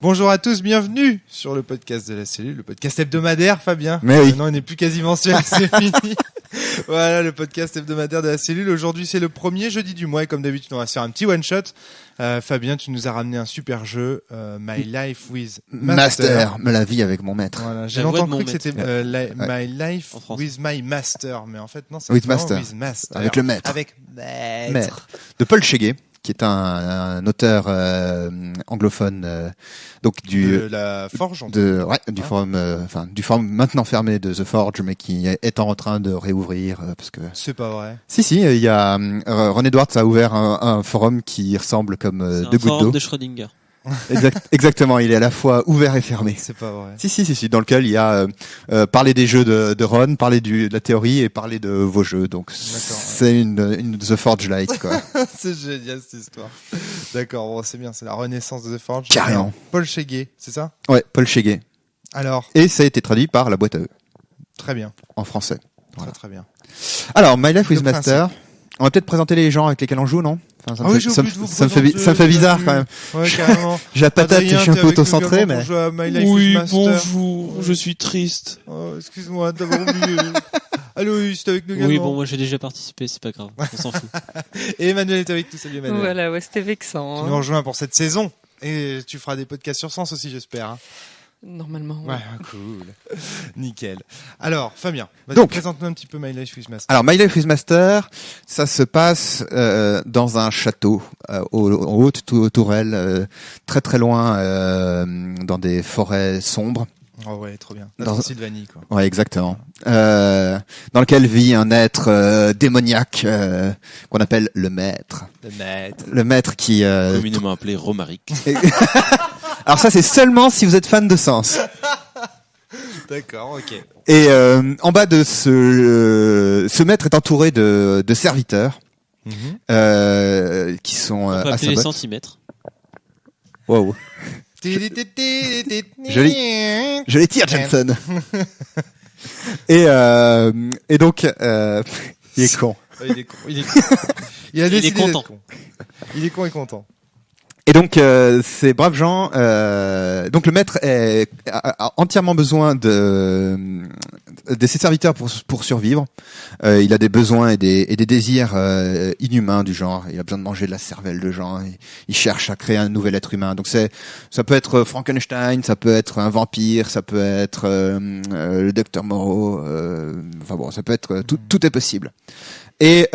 Bonjour à tous, bienvenue sur le podcast de la cellule, le podcast hebdomadaire, Fabien. Mais oui. Maintenant, il n'est plus quasi mensuel, c'est fini. Voilà, le podcast hebdomadaire de la cellule. Aujourd'hui, c'est le premier jeudi du mois et comme d'habitude, on va se faire un petit one-shot. Fabien, tu nous as ramené un super jeu, My Life with Master. La vie avec mon maître. Voilà, j'ai La voix longtemps de cru mon que c'était My Life with My Master, mais en fait, non, c'est With vraiment Master. with Master. Avec le maître. Avec Maître. De Paul Cheguet, qui est un auteur anglophone, donc de la Forge. du forum, du forum maintenant fermé de The Forge, mais qui est en train de réouvrir parce que. C'est pas vrai. Si, il y a Ron Edwards a ouvert un forum qui ressemble comme deux gouttes d'eau. C'est un forum de Schrödinger. Exactement, il est à la fois ouvert et fermé. C'est pas vrai. Si, dans lequel il y a parler des jeux de Ron, parler de la théorie et parler de vos jeux. Donc c'est une The Forge Light, quoi. C'est génial cette histoire. D'accord, bon, c'est bien, c'est la renaissance de The Forge. Carrément. Alors, Paul Cheguet, c'est ça? Ouais, Paul Cheguet. Alors, Et ça a été traduit par La Boîte à eux, très bien, en français. Voilà. très bien. Alors, My Life with Le Master. On va peut-être présenter les gens avec lesquels on joue, non? Enfin, Ah oui, j'ai oublié de vous ça me présenter, fait bizarre quand même. Ouais, carrément. J'ai la patate, je suis un peu auto-centré, mais. Oui, bonjour, je suis triste. Oh, excuse-moi d'avoir oublié. Allô, c'est avec nous également. Oui, bon, moi j'ai déjà participé, c'est pas grave, on s'en fout. Et Emmanuel est avec nous, salut Emmanuel. Voilà, ouais, c'était vexant. Tu nous rejoins pour cette saison. Et tu feras des podcasts sur Sens aussi, j'espère. Hein. Normalement. Ouais, cool. Nickel. Alors, Fabien, Donc, présente-nous un petit peu My Life with Master. Alors, My Life with Master, ça se passe dans un château, en haute tourelle, très très loin, dans des forêts sombres. Oh ouais, trop bien. La Dans- Transylvanie, quoi. Ouais, exactement. Dans lequel vit un être démoniaque qu'on appelle le maître. Le maître. Le maître qui... Communément appelé Romaric. Alors ça, c'est seulement si vous êtes fan de Sens. D'accord, ok. Et en bas de ce maître est entouré de serviteurs qui sont On peut à appeler sa les botte. centimètres. Wow. Je les tire, Jensen. Et donc, il est con. Il est con. Il est con. Il a Il est décidé d'être content. con. Il est con et content. Et donc, ces braves gens, donc le maître a entièrement besoin de ses serviteurs pour survivre. Il a des besoins et des désirs inhumains du genre. Il a besoin de manger de la cervelle de gens. Il cherche à créer un nouvel être humain. Donc ça peut être Frankenstein, ça peut être un vampire, ça peut être le docteur Moreau. Enfin bon, ça peut être tout est possible. Et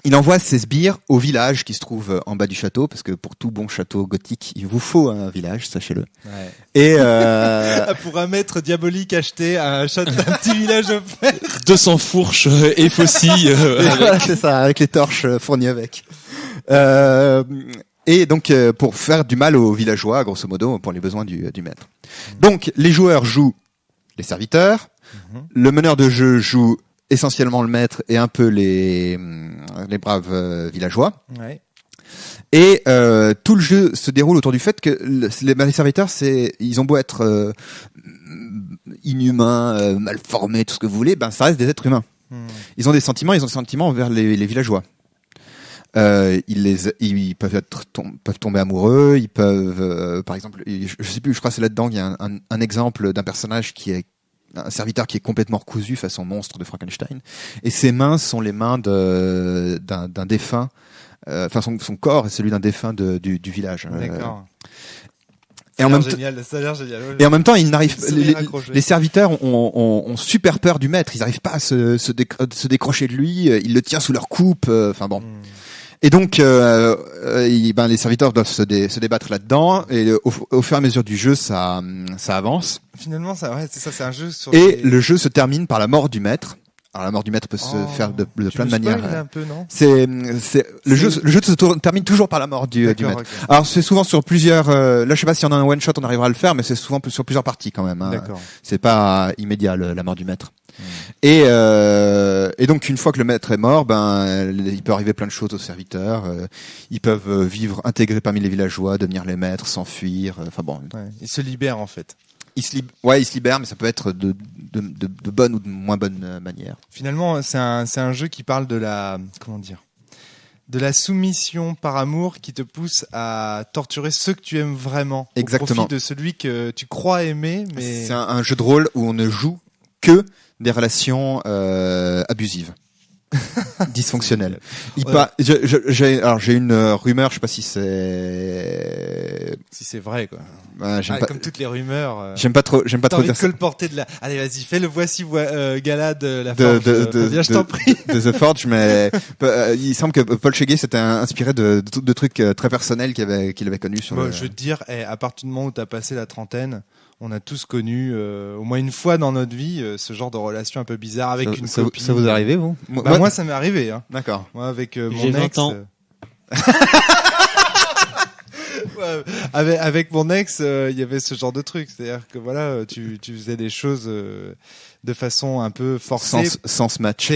il envoie ses sbires au village qui se trouve en bas du château, parce que pour tout bon château gothique, il vous faut un village, sachez-le. Ouais. Et Pour un maître diabolique acheté un petit village offert. 200 fourches et faucilles. voilà, c'est ça, avec les torches fournies avec. Et donc, pour faire du mal aux villageois, grosso modo, pour les besoins du maître. Donc, les joueurs jouent les serviteurs, le meneur de jeu joue essentiellement le maître et un peu les braves villageois. Ouais. Et tout le jeu se déroule autour du fait que les serviteurs, ils ont beau être inhumains, mal formés, tout ce que vous voulez, ben ça reste des êtres humains. Ils ont des sentiments envers les villageois. Ils peuvent tomber amoureux, ils peuvent, par exemple, je sais plus, je crois que c'est là-dedans qu'il y a un exemple d'un personnage qui est un serviteur qui est complètement recousu façon monstre de Frankenstein, et ses mains sont les mains d'un défunt, enfin son corps est celui d'un défunt du village. D'accord. Et en même temps, génial, ça a l'air génial. Ouais. et en même temps, ils n'arrivent. Sourire accroché. Les serviteurs ont super peur du maître. Ils n'arrivent pas à se décrocher de lui. Ils le tiennent sous leur coupe. Enfin bon. Et donc, les serviteurs doivent se débattre là-dedans. Et au fur et à mesure du jeu, ça avance. Finalement, c'est ça, c'est un jeu sur. Et le jeu se termine par la mort du maître. Alors la mort du maître peut se faire de plein de manières. Un peu, non Le jeu se termine toujours par la mort du maître. Okay. Alors c'est souvent sur plusieurs. Là, je sais pas si on a un one shot, on arrivera à le faire, mais c'est souvent sur plusieurs parties quand même. Hein. D'accord. C'est pas immédiat la mort du maître. Et donc une fois que le maître est mort, il peut arriver plein de choses aux serviteurs. Ils peuvent vivre intégrés parmi les villageois, devenir les maîtres, s'enfuir. Enfin bon. Ouais. Ils se libèrent en fait. Ils se libèrent, mais ça peut être de bonne ou de moins bonne manière. Finalement, c'est un jeu qui parle de la, comment dire, de la soumission par amour qui te pousse à torturer ceux que tu aimes vraiment. Exactement. Au profit de celui que tu crois aimer, mais C'est un jeu de rôle où on ne joue que des relations abusives. Dysfonctionnelles. J'ai une rumeur, je sais pas si c'est... si c'est vrai, quoi. J'aime pas, Comme toutes les rumeurs. j'aime pas trop T'as envie dire de ça. colporter de la. Allez, vas-y, fais le voici gala de la De- Forge. de- Je t'en prie. de The Forge, mais il semble que Paul Cheguet s'était inspiré de trucs très personnels qu'il avait connus sur Bon, le... je veux te dire, à partir du moment où t'as passé la trentaine, on a tous connu au moins une fois dans notre vie ce genre de relation un peu bizarre avec une copine. Ça vous est arrivé, vous? Moi, ça m'est arrivé. Hein. D'accord. Moi, avec J'ai mon 20 ex. ans. Ouais, avec mon ex, il y avait ce genre de truc. C'est-à-dire que voilà, tu faisais des choses de façon un peu forcée. Sans se match.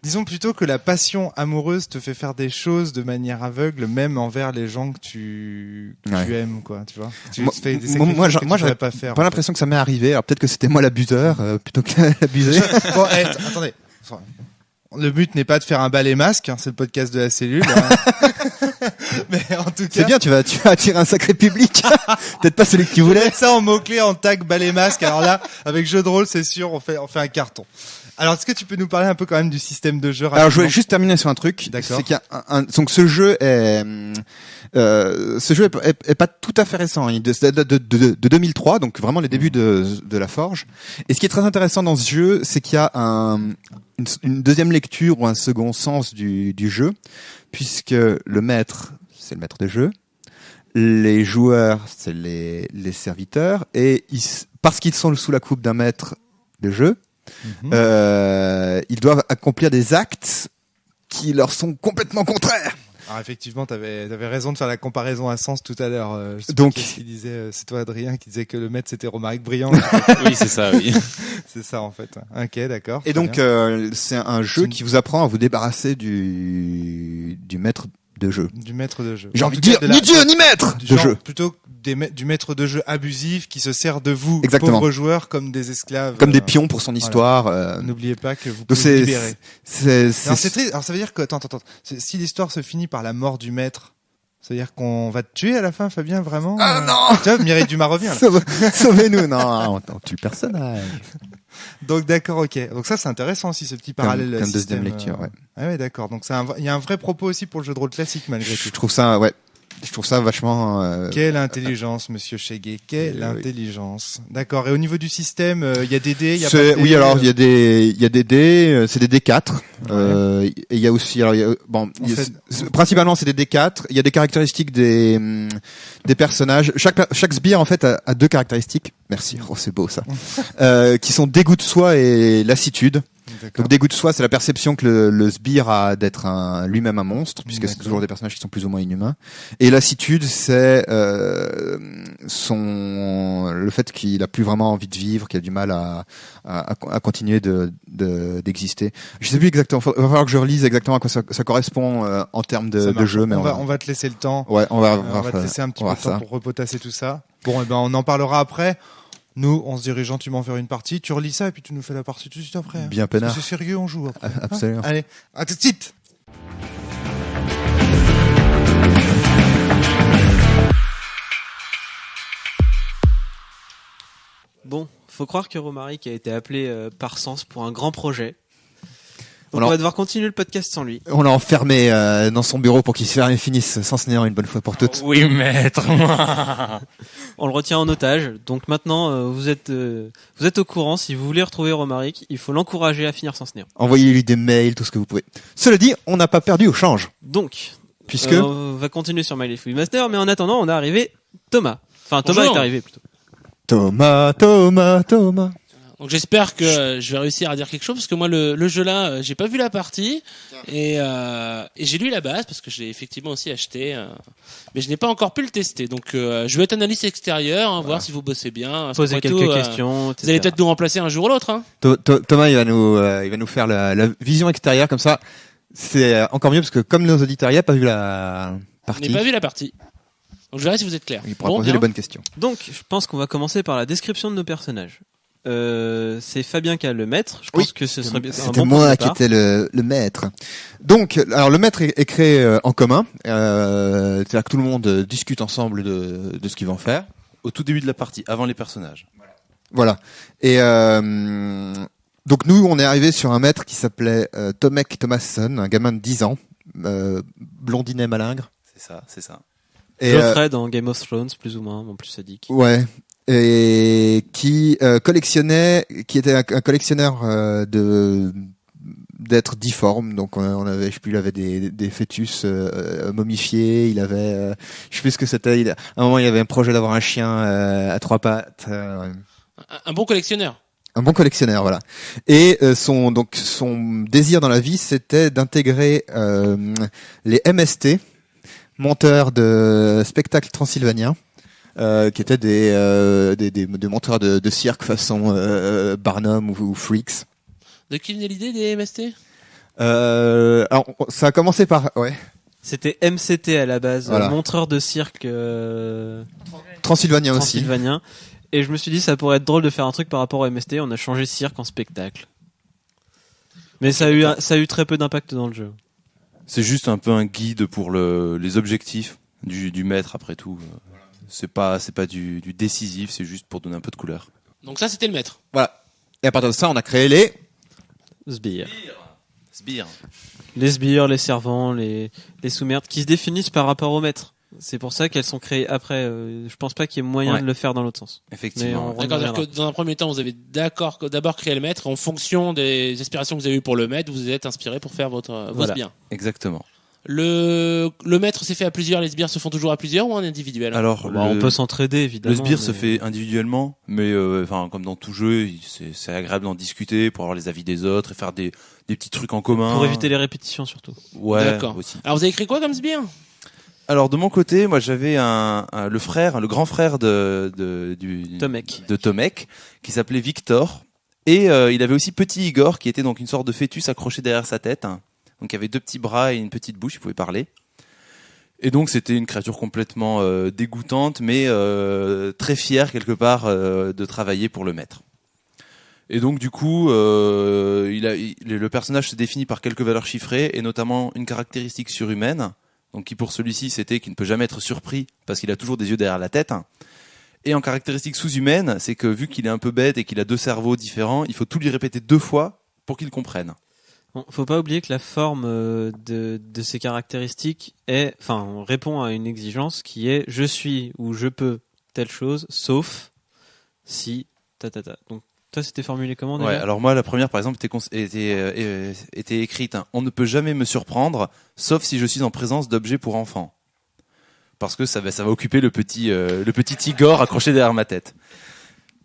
Disons plutôt que la passion amoureuse te fait faire des choses de manière aveugle, même envers les gens que tu Ouais. aimes, quoi. Tu vois. Tu Moi- fais des moi, sacrifices que tu j'aurais devrais pas faire. Pas l'impression que ça m'est arrivé. Alors peut-être que c'était moi l'abuseur plutôt que l'abusé. Bon, attendez. Le but n'est pas de faire un balai masque, hein, c'est le podcast de la cellule. Hein. Mais en tout cas, C'est bien, tu vas attirer un sacré public. Peut-être pas celui que tu vous voulais. mettez ça en mots-clés, en tag balai masque. Alors là, avec jeu de rôle, c'est sûr, on fait un carton. Alors, est-ce que tu peux nous parler un peu quand même du système de jeu Alors je rapidement voulais juste terminer sur un truc. D'accord. C'est qu'il y a donc ce jeu est pas tout à fait récent. Il date de 2003, donc vraiment les débuts de la Forge. Et ce qui est très intéressant dans ce jeu, c'est qu'il y a une deuxième lecture ou un second sens du jeu, puisque le maître, c'est le maître de jeu, les joueurs, c'est les serviteurs, et parce qu'ils sont sous la coupe d'un maître de jeu, ils doivent accomplir des actes qui leur sont complètement contraires. Alors effectivement, t'avais raison de faire la comparaison à Sens tout à l'heure. Je sais Donc- pas qui disait, c'est toi Adrien qui disait que le maître c'était Romaric Briand. Oui, c'est ça, oui. C'est ça en fait. Ok, d'accord. Et très donc, bien. c'est un jeu qui vous apprend à vous débarrasser du maître de jeu. Du maître de jeu. J'ai En envie de tout cas, dire, ni Dieu, ni maître du de genre, jeu. plutôt que du maître de jeu abusif qui se sert de vous, Exactement. pauvres joueurs, comme des esclaves. Comme des pions pour son histoire. N'oubliez pas que vous Donc pouvez vous libérer. Alors c'est triste. Alors ça veut dire que attends. Si l'histoire se finit par la mort du maître, ça veut dire qu'on va te tuer à la fin, Fabien, vraiment? Ah non! Tu vois, Mireille Dumas revient. Là. Sauvez-nous. Non, on tue le personnage. Donc d'accord, ok. Donc ça c'est intéressant aussi ce petit parallèle. Comme deuxième système, lecture, ouais. Ah ouais, d'accord. Donc il y a un vrai propos aussi pour le jeu de rôle classique malgré Je tout. trouve ça, ouais. Je trouve ça vachement. Quelle intelligence, Monsieur Cheguet. Quelle oui. intelligence. D'accord. Et au niveau du système, il y a des dés, il y a C'est- pas de oui, dés, alors il y a des dés, c'est des D4. Et il y a aussi, alors principalement c'est des D4. Il y a des caractéristiques des personnages. Chaque sbire en fait a deux caractéristiques. Merci, oh c'est beau ça. Qui sont dégoût de soi et lassitude. D'accord. Donc dégoût de soi, c'est la perception que le sbire a d'être lui-même un monstre, puisque c'est D'accord. toujours des personnages qui sont plus ou moins inhumains. Et lassitude, c'est le fait qu'il a plus vraiment envie de vivre, qu'il a du mal à continuer d'exister. Je sais plus exactement. Il va falloir que je relise exactement à quoi ça correspond en termes Ça de marche. jeu, mais on va te laisser le temps. ouais, on va On va te laisser un petit on peu va de temps voir ça. pour repotasser tout ça. Bon, eh ben, on en parlera après. Nous, on se dirige gentiment vers une partie. Tu relis ça et puis tu nous fais la partie tout de suite après. Bien Parce peinard. que c'est sérieux, on joue après. Absolument. Allez, à tout de suite. Bon, faut croire que Romaric a été appelé par Sens pour un grand projet. Donc Alors- on va devoir continuer le podcast sans lui. On l'a enfermé dans son bureau pour qu'il finisse sans se néant une bonne fois pour toutes. Oui, maître. On le retient en otage. Donc maintenant, vous êtes au courant. Si vous voulez retrouver Romaric, il faut l'encourager à finir sans se néant. Envoyez-lui des mails, tout ce que vous pouvez. Cela dit, on n'a pas perdu au change, Donc, puisque on va continuer sur My Life with Master, mais en attendant, on est arrivé Thomas. Enfin, Thomas Bonjour. est arrivé plutôt. Thomas. Donc j'espère que je vais réussir à dire quelque chose parce que moi le jeu là j'ai pas vu la partie et j'ai lu la base parce que je l'ai effectivement aussi acheté mais je n'ai pas encore pu le tester donc je vais être analyste extérieur voir si vous bossez bien. Poser Après quelques tout, questions, vous etc. allez peut-être nous remplacer un jour ou l'autre hein. Thomas, il va nous faire la vision extérieure comme ça. C'est encore mieux parce que comme nos auditeurs n'ont pas vu la Je partie, n'ai pas vu la partie donc je verrai si vous êtes clair. il pourra Bon, poser bien. les bonnes questions. Donc, je pense qu'on va commencer par la description de nos personnages. c'est Fabien qui a le maître. Je Oui, pense que ce serait bien. C'était moi qui étais le maître. Donc, alors le maître est créé en commun. C'est-à-dire que tout le monde discute ensemble de ce qu'ils vont faire. Au tout début de la partie, avant les personnages. Voilà. Et donc nous, on est arrivé sur un maître qui s'appelait Tomek Thomasson, un gamin de 10 ans, blondinet malingre. C'est ça. Et, Geoffrey dans Game of Thrones, plus ou moins, plus sadique. ouais. Et qui collectionnait, qui était un collectionneur d'êtres difformes. Donc on avait, je sais plus, il avait des fœtus momifiés. Il avait, je sais plus ce que c'était. À un moment, il y avait un projet d'avoir un chien à 3 pattes. Un bon collectionneur. Un bon collectionneur, voilà. Et son désir dans la vie, c'était d'intégrer les MST, monteurs de spectacles transylvaniens, qui étaient des monteurs de cirque façon Barnum ou Freaks. De qui venait l'idée des MST? Alors, ça a commencé par, ouais, C'était MCT à la base, Voilà. montreur de cirque Transylvanien aussi. transylvanien. Et je me suis dit, ça pourrait être drôle de faire un truc par rapport au MST. On a changé cirque en spectacle. Mais ça a eu très peu d'impact dans le jeu. C'est juste un peu un guide pour les objectifs du maître après tout. C'est pas du décisif, c'est juste pour donner un peu de couleur. Donc ça, c'était le maître. Voilà. Et à partir de ça, on a créé les Sbires. Sbire. Les sbires, les servants, les sous-merdes, qui se définissent par rapport au maître. C'est pour ça qu'elles sont créées après. Je pense pas qu'il y ait moyen Ouais. de le faire dans l'autre sens. Effectivement. Mais on D'accord, c'est-à-dire reviendra. que dans un premier temps, vous avez d'abord créé le maître. En fonction des aspirations que vous avez eues pour le maître, vous êtes inspiré pour faire vos Voilà. sbires. Exactement. Le maître s'est fait à plusieurs, les sbires se font toujours à plusieurs ou en individuel? Alors, Bah, on peut s'entraider, évidemment. le sbire se mais- fait individuellement, mais enfin comme dans tout jeu, c'est agréable d'en discuter pour avoir les avis des autres et faire des petits trucs en commun. Pour éviter les répétitions, surtout. Ouais, D'accord. aussi. Alors vous avez créé quoi comme sbire? Alors de mon côté, moi j'avais le grand frère de Tomek, qui s'appelait Victor, et il avait aussi petit Igor, qui était donc une sorte de fœtus accroché derrière sa tête, donc il avait 2 petits bras et une petite bouche, il pouvait parler. Et donc c'était une créature complètement dégoûtante, mais très fière quelque part de travailler pour le maître. Et donc du coup, le personnage se définit par quelques valeurs chiffrées, et notamment une caractéristique surhumaine. Donc qui pour celui-ci c'était qu'il ne peut jamais être surpris parce qu'il a toujours des yeux derrière la tête. Et en caractéristique sous-humaine, c'est que vu qu'il est un peu bête et qu'il a 2 cerveaux différents, il faut tout lui répéter 2 fois pour qu'il comprenne. Bon, faut pas oublier que la forme de ces caractéristiques répond à une exigence qui est je suis ou je peux telle chose, sauf si Donc toi, c'était formulé comment déjà? Ouais, alors moi la première par exemple était écrite on ne peut jamais me surprendre sauf si je suis en présence d'objets pour enfants. Parce que ça va occuper le petit Igor accroché derrière ma tête.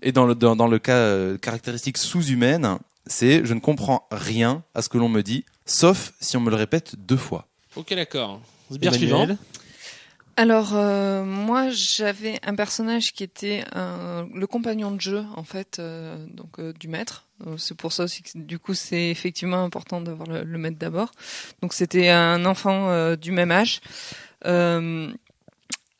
Et dans le cas caractéristique sous-humaine, c'est je ne comprends rien à ce que l'on me dit, sauf si on me le répète 2 fois. Ok, d'accord. Sbire Emmanuel. suivant. Alors, moi, j'avais un personnage qui était le compagnon de jeu, en fait, du maître. C'est pour ça aussi que, du coup, c'est effectivement important d'avoir le maître d'abord. Donc, c'était un enfant du même âge,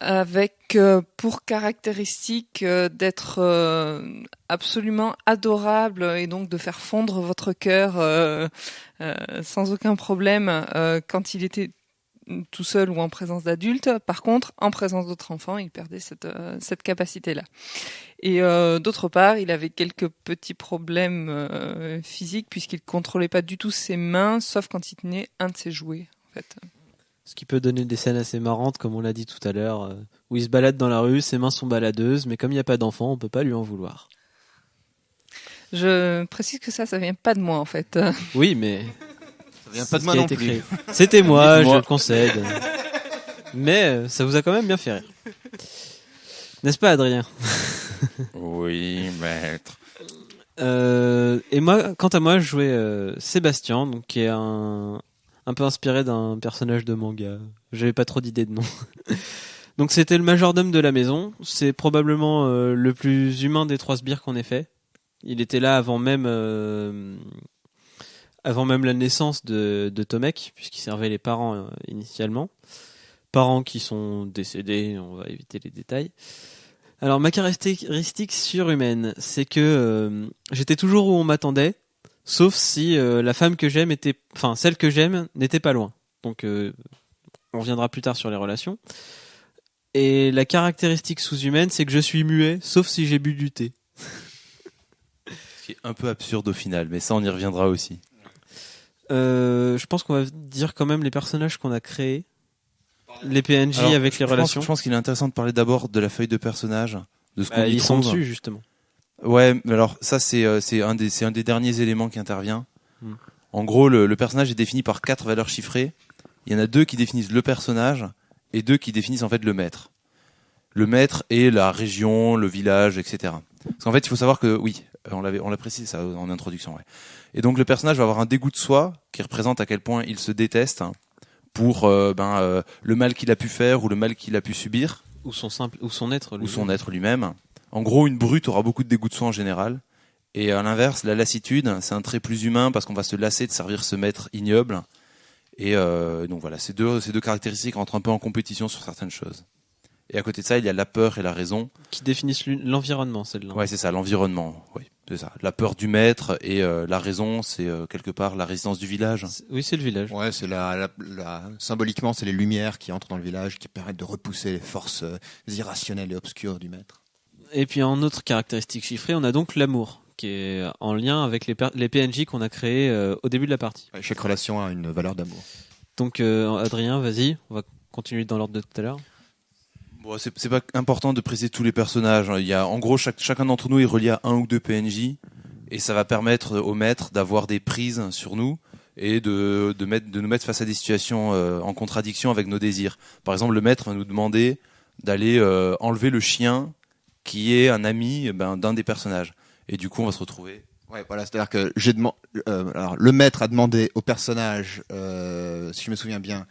avec pour caractéristique d'être absolument adorable et donc de faire fondre votre cœur sans aucun problème quand il était tout seul ou en présence d'adultes. Par contre, en présence d'autres enfants, il perdait cette capacité-là. Et d'autre part, il avait quelques petits problèmes physiques puisqu'il contrôlait pas du tout ses mains, sauf quand il tenait un de ses jouets, en fait. Ce qui peut donner des scènes assez marrantes, comme on l'a dit tout à l'heure, où il se balade dans la rue, ses mains sont baladeuses, mais comme il n'y a pas d'enfant, on peut pas lui en vouloir. Je précise que ça vient pas de moi, en fait. Oui, mais Ça vient c'est pas de ce moi qui a non été plus. créé. C'était moi, Dites-moi. je le concède. Mais ça vous a quand même bien fait rire. N'est-ce pas, Adrien? Oui, maître. Et moi, quant à moi, je jouais Sébastien, donc qui est un peu inspiré d'un personnage de manga. J'avais pas trop d'idées de nom. Donc c'était le majordome de la maison. C'est probablement le plus humain des 3 sbires qu'on ait fait. Il était là avant même la naissance de Tomek, puisqu'il servait les parents initialement. Parents qui sont décédés, on va éviter les détails. Alors ma caractéristique surhumaine, c'est que j'étais toujours où on m'attendait, sauf si la femme que j'aime celle que j'aime n'était pas loin. Donc on reviendra plus tard sur les relations. Et la caractéristique sous-humaine, c'est que je suis muet, sauf si j'ai bu du thé. Ce qui est un peu absurde au final, mais ça on y reviendra aussi. Je pense qu'on va dire quand même les personnages qu'on a créés, les PNJ. Alors, avec les relations. Je pense qu'il est intéressant de parler d'abord de la feuille de personnage, de ce qu'on y ils trouve. sont dessus justement. Ouais, mais alors ça c'est un des derniers éléments qui intervient. En gros, le personnage est défini par 4 valeurs chiffrées. Il y en a 2 qui définissent le personnage et 2 qui définissent en fait le maître. Le maître est la région, le village, etc. Parce qu'en fait, il faut savoir que oui, on l'a précisé ça en introduction. Ouais. Et donc le personnage va avoir un dégoût de soi qui représente à quel point il se déteste pour le mal qu'il a pu faire ou le mal qu'il a pu subir ou son être lui-même. En gros, une brute aura beaucoup de dégoût de soi en général. Et à l'inverse, la lassitude, c'est un trait plus humain parce qu'on va se lasser de servir ce maître ignoble. Et donc voilà, ces deux caractéristiques rentrent un peu en compétition sur certaines choses. Et à côté de ça, il y a la peur et la raison. Qui définissent l'environnement, celle-là. Ouais, c'est ça, l'environnement. Oui, c'est ça. La peur du maître et la raison, c'est quelque part la résidence du village. Oui, c'est le village. Ouais, c'est symboliquement, c'est les lumières qui entrent dans le village, qui permettent de repousser les forces irrationnelles et obscures du maître. Et puis en autre caractéristique chiffrée, on a donc l'amour, qui est en lien avec les PNJ qu'on a créés au début de la partie. Ouais, chaque relation a une valeur d'amour. Donc Adrien, vas-y, on va continuer dans l'ordre de tout à l'heure. Bon, c'est pas important de préciser tous les personnages. Il y a, en gros, chacun d'entre nous est relié à 1 ou 2 PNJ, et ça va permettre au maître d'avoir des prises sur nous et de nous mettre face à des situations en contradiction avec nos désirs. Par exemple, le maître va nous demander d'aller enlever le chien qui est un ami d'un des personnages. Et du coup, on va se retrouver. Ouais, voilà, c'est-à-dire que alors, le maître a demandé au personnage, si je me souviens bien,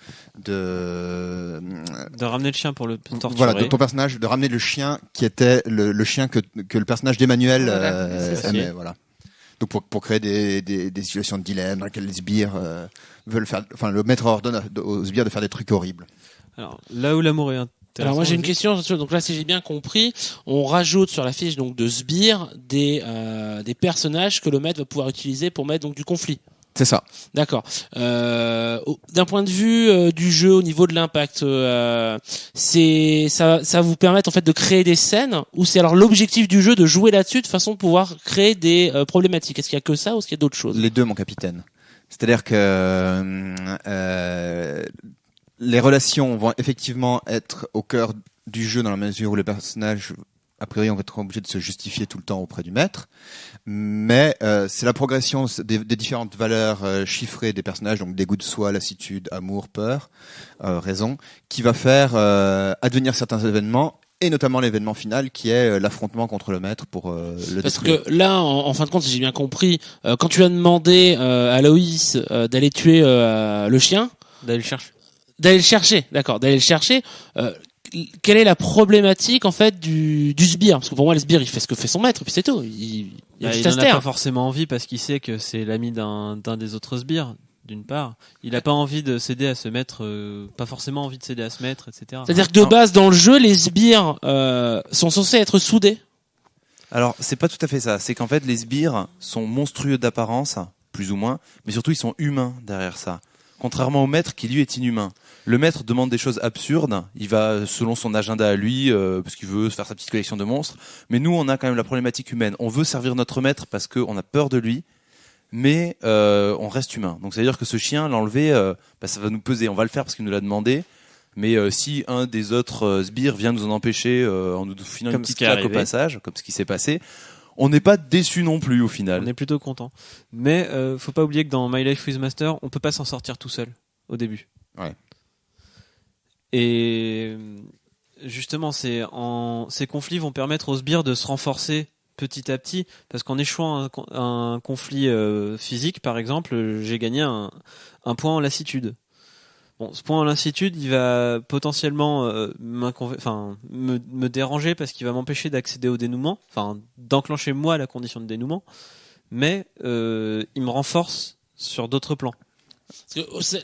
de ramener le chien pour le torturer. Voilà, de ton personnage, de ramener le chien qui était le chien que le personnage d'Emmanuel aimait. Voilà. Donc pour créer des situations de dilemme dans lesquelles les sbires veulent faire, enfin le maître ordonne aux sbires de faire des trucs horribles. Alors là où l'amour est intéressant. Alors moi j'ai une question. Donc là, si j'ai bien compris, on rajoute sur la fiche donc de sbires des personnages que le maître va pouvoir utiliser pour mettre donc du conflit. C'est ça. D'accord. D'un point de vue du jeu, au niveau de l'impact, ça vous permet en fait de créer des scènes, ou c'est alors l'objectif du jeu de jouer là-dessus de façon à pouvoir créer des problématiques. Est-ce qu'il y a que ça ou est-ce qu'il y a d'autres choses? Les deux, mon capitaine. C'est-à-dire que les relations vont effectivement être au cœur du jeu dans la mesure où les personnages, a priori, vont être obligés de se justifier tout le temps auprès du maître. Mais c'est la progression des différentes valeurs chiffrées des personnages, donc dégoût de soi, lassitude, amour, peur, raison, qui va faire advenir certains événements, et notamment l'événement final qui est l'affrontement contre le maître pour le détruire. Parce que là, en fin de compte, si j'ai bien compris, quand tu as demandé à Loïs d'aller tuer le chien, d'aller le chercher, d'accord, d'aller le chercher. Quelle est la problématique en fait du sbire? Parce que pour moi, le sbire, il fait ce que fait son maître, puis c'est tout. Il n'en a pas forcément envie parce qu'il sait que c'est l'ami d'un des autres sbires. D'une part, il n'a pas envie de céder à ce maître, pas forcément envie de céder à ce maître, etc. C'est-à-dire que de base, dans le jeu, les sbires sont censés être soudés. Alors, c'est pas tout à fait ça. C'est qu'en fait, les sbires sont monstrueux d'apparence, plus ou moins, mais surtout ils sont humains derrière ça. Contrairement au maître qui lui est inhumain. Le maître demande des choses absurdes, il va selon son agenda à lui, parce qu'il veut faire sa petite collection de monstres. Mais nous, on a quand même la problématique humaine. On veut servir notre maître parce qu'on a peur de lui, mais on reste humain. Donc c'est-à-dire que ce chien, l'enlever, ça va nous peser. On va le faire parce qu'il nous l'a demandé. Mais si un des autres sbires vient nous en empêcher en nous filant une petite claque au passage, comme ce qui s'est passé, on n'est pas déçu non plus au final. On est plutôt content. Mais faut pas oublier que dans My Life with Master, on peut pas s'en sortir tout seul au début. Ouais. Et justement, ces conflits vont permettre aux sbires de se renforcer petit à petit, parce qu'en échouant un conflit physique, par exemple, j'ai gagné un point en lassitude. Bon, ce point en lassitude, il va potentiellement me déranger parce qu'il va m'empêcher d'accéder au dénouement, enfin d'enclencher moi la condition de dénouement, mais il me renforce sur d'autres plans.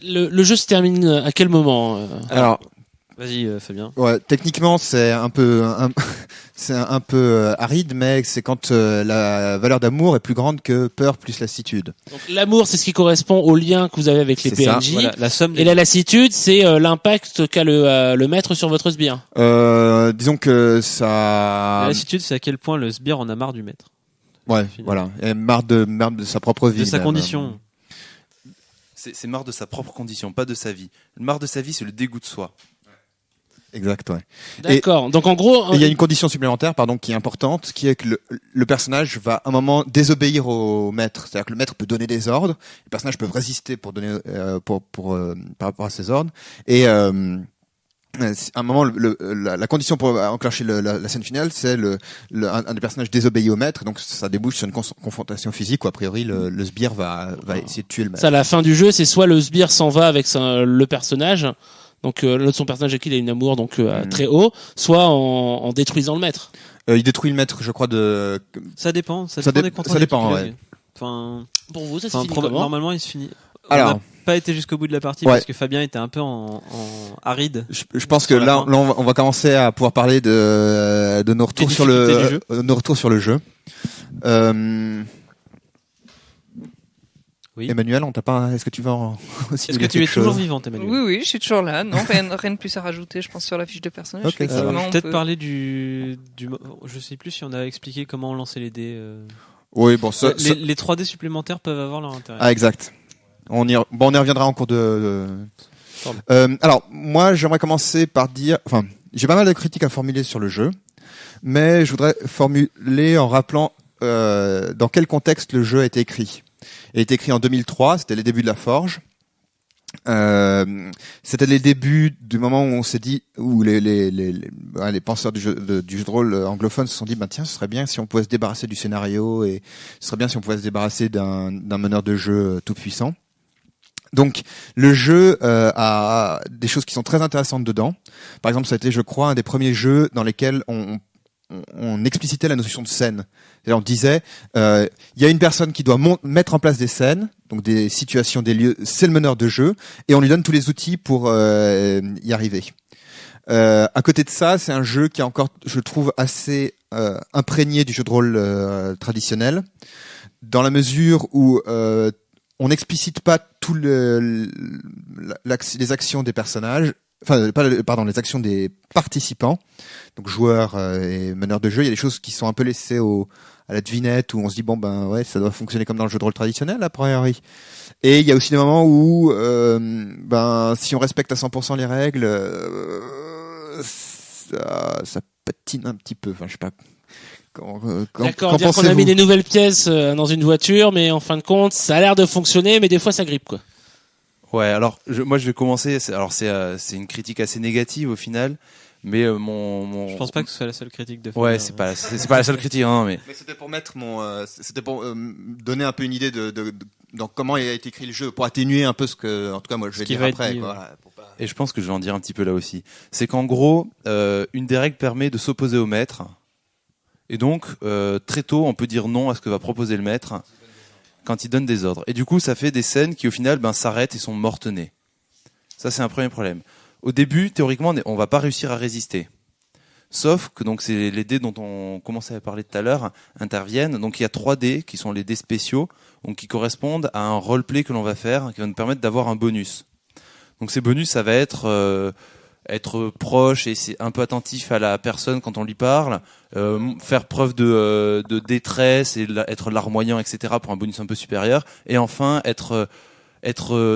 Le jeu se termine à quel moment Alors, Vas-y, Fabien. Ouais, techniquement, c'est un peu aride, mais c'est quand la valeur d'amour est plus grande que peur plus lassitude. Donc l'amour, c'est ce qui correspond au lien que vous avez avec les C'est ça. PNJ. Voilà, la somme Et la lassitude, c'est l'impact qu'a le maître sur votre sbire. Disons que ça. La lassitude, c'est à quel point le sbire en a marre du maître. Ouais, Finalement. voilà. Et marre de sa propre vie. De sa même. condition. C'est marre de sa propre condition, pas de sa vie. Le marre de sa vie, c'est le dégoût de soi. Exact, ouais. D'accord. Donc en gros, Il y a une condition supplémentaire, qui est importante, qui est que le personnage va à un moment désobéir au maître. C'est-à-dire que le maître peut donner des ordres, les personnages peuvent résister pour donner, par rapport à ces ordres. Et à un moment, la condition pour enclencher la scène finale, c'est un des personnages désobéit au maître, donc ça débouche sur une confrontation physique où a priori le sbire va essayer de tuer le maître. ça, à la fin du jeu, c'est soit le sbire s'en va avec le personnage. Donc l'autre son personnage avec qui il a une amour très haut, soit en détruisant le maître. Il détruit le maître, je crois, de. Ça dépend des contrats. Ça dépend, d'épilogue. ouais. Enfin, Pour vous, ça se finit comment ? normalement, il se finit. Alors. On n'a pas été jusqu'au bout de la partie Ouais. parce que Fabien était un peu en aride. Je pense que Sur la là, fin. on va commencer à pouvoir parler de nos retours sur difficultés du nos retours sur le jeu. Oui. Emmanuel, on t'a pas. Est-ce que tu vas aussi Est-ce que dire tu es quelque toujours chose vivante, Emmanuel? Oui, je suis toujours là. Non, rien de plus à rajouter, je pense, sur la fiche de personnage. Ok, ça va. Effectivement, on Peut-être peut- parler du. Je sais plus si on a expliqué comment lancer les dés. Oui, bon, Les 3D supplémentaires peuvent avoir leur intérêt. Ah, exact. On y reviendra en cours de. Alors, moi, j'aimerais commencer par dire. Enfin, j'ai pas mal de critiques à formuler sur le jeu, mais je voudrais formuler en rappelant dans quel contexte le jeu a été écrit. Il a été écrit en 2003, c'était les débuts de la Forge. C'était les débuts du moment où on s'est dit, où les penseurs du jeu de rôle anglophone se sont dit, bah tiens, ce serait bien si on pouvait se débarrasser du scénario et ce serait bien si on pouvait se débarrasser d'un meneur de jeu tout puissant. Donc le jeu a des choses qui sont très intéressantes dedans. Par exemple, ça a été, je crois, un des premiers jeux dans lesquels on explicitait la notion de scène. C'est-à-dire, on disait, il y a une personne qui doit mettre en place des scènes, donc des situations, des lieux, c'est le meneur de jeu, et on lui donne tous les outils pour y arriver. À côté de ça, c'est un jeu qui est encore, je trouve, assez imprégné du jeu de rôle traditionnel, dans la mesure où on n'explicite pas tout les actions des personnages, les actions des participants, donc joueurs et meneurs de jeu. Il y a des choses qui sont un peu laissées à la devinette, où on se dit bon ben ouais, ça doit fonctionner comme dans le jeu de rôle traditionnel a priori. Et il y a aussi des moments où si on respecte à 100% les règles, ça patine un petit peu. Enfin, je sais pas. D'accord, dire qu'on a mis des nouvelles pièces dans une voiture, mais en fin de compte, ça a l'air de fonctionner, mais des fois ça grippe, quoi. Ouais, alors moi je vais commencer. C'est une critique assez négative au final, mais Je pense pas que ce soit la seule critique de Fabien. Ouais, c'est pas la seule critique, hein, mais c'était pour mettre c'était pour donner un peu une idée de dans comment a été écrit le jeu, pour atténuer un peu ce que, en tout cas moi je vais dire après. Quoi, voilà, pour pas... Et je pense que je vais en dire un petit peu là aussi. C'est qu'en gros, une des règles permet de s'opposer au maître. Et donc, très tôt, on peut dire non à ce que va proposer le maître quand il donne des ordres. Et du coup, ça fait des scènes qui, au final, s'arrêtent et sont mortes-nées. Ça, c'est un premier problème. Au début, théoriquement, on va pas réussir à résister. Sauf que donc c'est les dés dont on commençait à parler tout à l'heure interviennent. Donc il y a 3 dés qui sont les dés spéciaux, donc qui correspondent à un roleplay que l'on va faire, qui va nous permettre d'avoir un bonus. Donc ces bonus, ça va être proche et c'est un peu attentif à la personne quand on lui parle, faire preuve de détresse et être larmoyant, etc. pour un bonus un peu supérieur, et enfin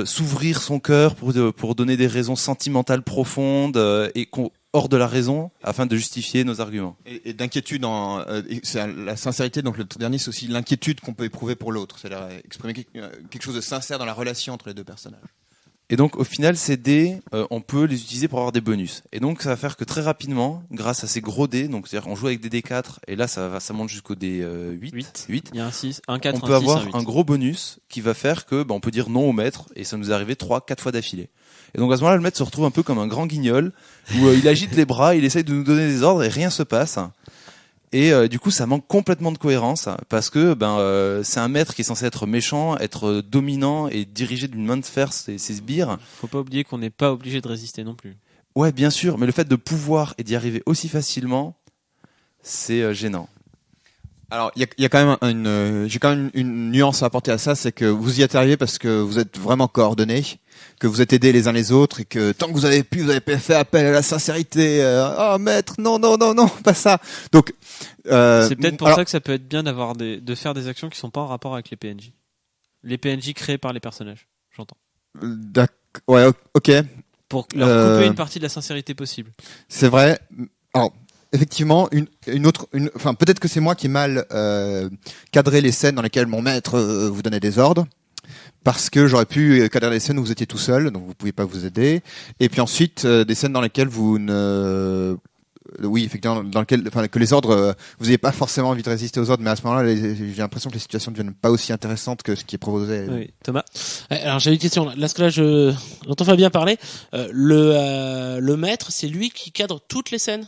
s'ouvrir son cœur pour donner des raisons sentimentales profondes et hors de la raison afin de justifier nos arguments. Et d'inquiétude, c'est la sincérité. Donc le dernier, c'est aussi l'inquiétude qu'on peut éprouver pour l'autre, c'est-à-dire exprimer quelque chose de sincère dans la relation entre les deux personnages. Et donc au final, ces dés, on peut les utiliser pour avoir des bonus. Et donc ça va faire que très rapidement, grâce à ces gros dés, donc c'est-à-dire on joue avec des dés 4 et là ça monte jusqu'au dé 8. Il y a un 6, un 4, on un peut 6, avoir un 8. un gros bonus qui va faire que on peut dire non au maître, et ça nous est arrivé 3-4 fois d'affilée. Et donc à ce moment-là, le maître se retrouve un peu comme un grand guignol où il agite les bras, il essaye de nous donner des ordres et rien se passe. Et du coup, ça manque complètement de cohérence parce que c'est un maître qui est censé être méchant, être dominant et diriger d'une main de fer ses sbires. Faut pas oublier qu'on n'est pas obligé de résister non plus. Ouais, bien sûr, mais le fait de pouvoir et d'y arriver aussi facilement, c'est gênant. Alors, il y a quand même j'ai quand même une nuance à apporter à ça, c'est que vous y êtes arrivé parce que vous êtes vraiment coordonnés, que vous êtes aidés les uns les autres et que tant que vous avez pu, vous avez fait appel à la sincérité. Oh maître, non, pas ça. Donc, c'est peut-être pour ça que ça peut être bien de faire des actions qui sont pas en rapport avec les PNJ. Les PNJ créés par les personnages, j'entends. Ouais, ok. Pour leur couper une partie de la sincérité possible. C'est vrai. Alors, effectivement, enfin, peut-être que c'est moi qui ai mal cadré les scènes dans lesquelles mon maître vous donnait des ordres, parce que j'aurais pu cadrer les scènes où vous étiez tout seul, donc vous pouviez pas vous aider. Et puis ensuite, des scènes dans lesquelles vous ne oui, effectivement, dans lequel, enfin, que les ordres, vous n'avez pas forcément envie de résister aux ordres, mais à ce moment-là, j'ai l'impression que les situations ne deviennent pas aussi intéressantes que ce qui est proposé. Oui, Thomas. Alors j'ai une question. Là, parce que là, j'entends Fabien parler. Le maître, c'est lui qui cadre toutes les scènes.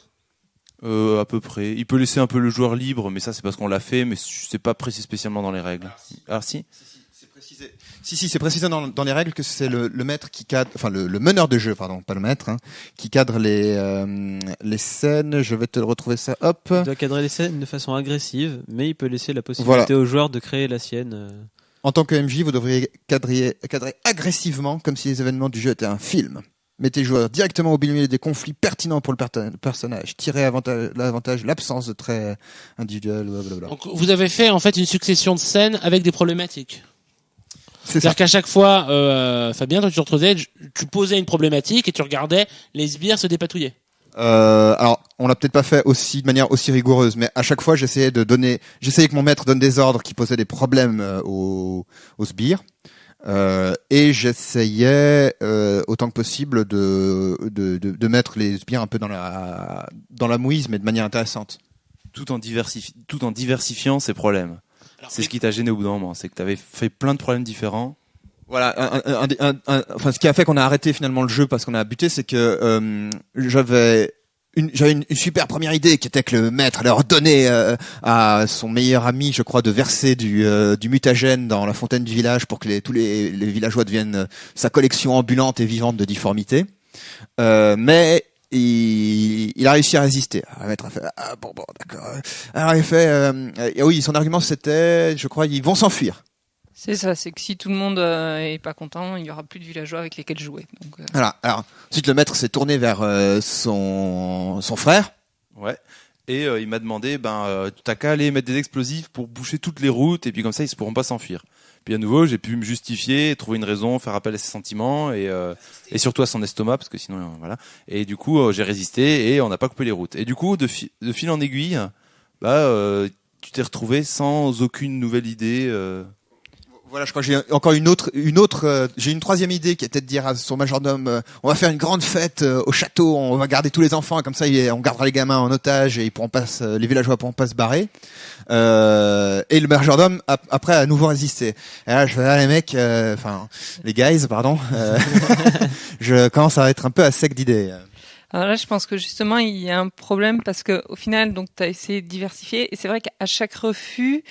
À peu près. Il peut laisser un peu le joueur libre, mais ça c'est parce qu'on l'a fait, mais c'est pas précisé spécialement dans les règles. Alors si. C'est précisé. Si, c'est précisé dans les règles que c'est le maître qui cadre, enfin le meneur de jeu, pardon, pas le maître, hein, qui cadre les scènes. Je vais te retrouver ça. Hop. Il doit cadrer les scènes de façon agressive, mais il peut laisser la possibilité aux joueurs de créer la sienne. En tant que MJ, vous devriez cadrer agressivement, comme si les événements du jeu étaient un film. Mettez les joueurs directement au milieu des conflits pertinents pour le personnage. Tirez l'avantage, l'absence de traits individuels, blablabla. Donc, vous avez fait en fait une succession de scènes avec des problématiques. C'est-à-dire qu'à chaque fois, Fabien, toi tu te retrouvais, tu posais une problématique et tu regardais les sbires se dépatouiller. Alors, on l'a peut-être pas fait de manière aussi rigoureuse, mais à chaque fois, j'essayais que mon maître donne des ordres qui posaient des problèmes aux sbires. Et j'essayais autant que possible de mettre les sbires un peu dans la mouise, mais de manière intéressante. Tout en diversifiant ses problèmes. Alors, c'est ce qui t'a gêné au bout d'un moment, c'est que t'avais fait plein de problèmes différents. Voilà, enfin, ce qui a fait qu'on a arrêté finalement le jeu parce qu'on a buté, c'est que j'avais une super première idée qui était que le maître allait ordonner à son meilleur ami, je crois, de verser du mutagène dans la fontaine du village pour que tous les villageois deviennent sa collection ambulante et vivante de difformités. Mais il a réussi à résister. Le maître a fait bon d'accord. Alors il fait oui, son argument c'était, je crois, ils vont s'enfuir. C'est ça, c'est que si tout le monde est pas content, il y aura plus de villageois avec lesquels jouer. Donc, Voilà. Alors ensuite le maître s'est tourné vers son frère. Ouais. Et il m'a demandé, t'as qu'à aller mettre des explosifs pour boucher toutes les routes et puis comme ça ils ne pourront pas s'enfuir. Puis à nouveau, j'ai pu me justifier, trouver une raison, faire appel à ses sentiments et surtout à son estomac parce que sinon voilà. Et du coup j'ai résisté et on n'a pas coupé les routes. Et du coup de fil en aiguille, tu t'es retrouvé sans aucune nouvelle idée. Voilà, je crois que j'ai encore une autre, j'ai une troisième idée qui était de dire à son majordome, on va faire une grande fête au château, on va garder tous les enfants, et comme ça, on gardera les gamins en otage et les villageois pourront pas se barrer. Et le majordome, après, a à nouveau résisté. Et là, je fais, les mecs, les guys, pardon, je commence à être un peu à sec d'idées. Alors là, je pense que justement, il y a un problème parce que au final, donc, t'as essayé de diversifier et c'est vrai qu'à chaque refus,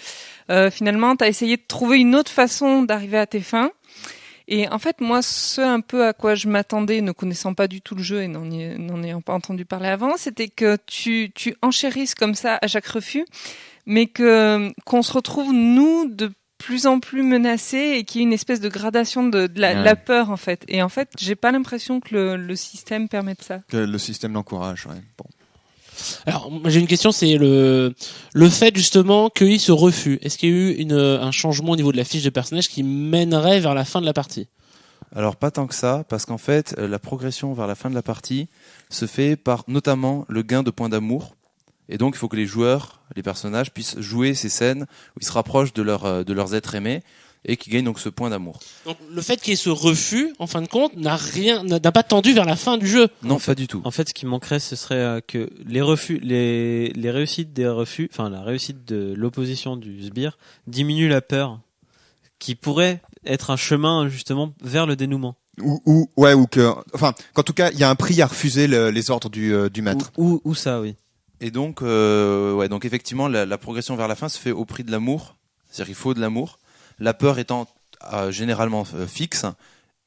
finalement, t'as essayé de trouver une autre façon d'arriver à tes fins. Et en fait, moi, ce un peu à quoi je m'attendais, ne connaissant pas du tout le jeu et n'en ayant pas entendu parler avant, c'était que tu enchérisses comme ça à chaque refus, mais qu'on se retrouve, nous, de plus en plus menacés et qu'il y ait une espèce de gradation de la peur, en fait. Et en fait, j'ai pas l'impression que le système permette ça. Que le système l'encourage, ouais. Bon. Alors, moi, j'ai une question, c'est le fait justement qu'il y ait ce refus. Est-ce qu'il y a eu un changement au niveau de la fiche de personnage qui mènerait vers la fin de la partie? Alors pas tant que ça, parce qu'en fait, la progression vers la fin de la partie se fait par notamment le gain de points d'amour. Et donc, il faut que les joueurs, les personnages, puissent jouer ces scènes où ils se rapprochent de leurs êtres aimés et qui gagnent donc ce point d'amour. Donc, le fait qu'il y ait ce refus, en fin de compte, n'a pas tendu vers la fin du jeu. Non, pas du tout. En fait, ce qui manquerait, ce serait que les refus, les réussites des refus, enfin, la réussite de l'opposition du sbire diminue la peur, qui pourrait être un chemin, justement, vers le dénouement. qu'en tout cas, il y a un prix à refuser les ordres du maître. Ou ça, oui. Et donc, donc effectivement, la progression vers la fin se fait au prix de l'amour. C'est-à-dire qu'il faut de l'amour. La peur étant généralement fixe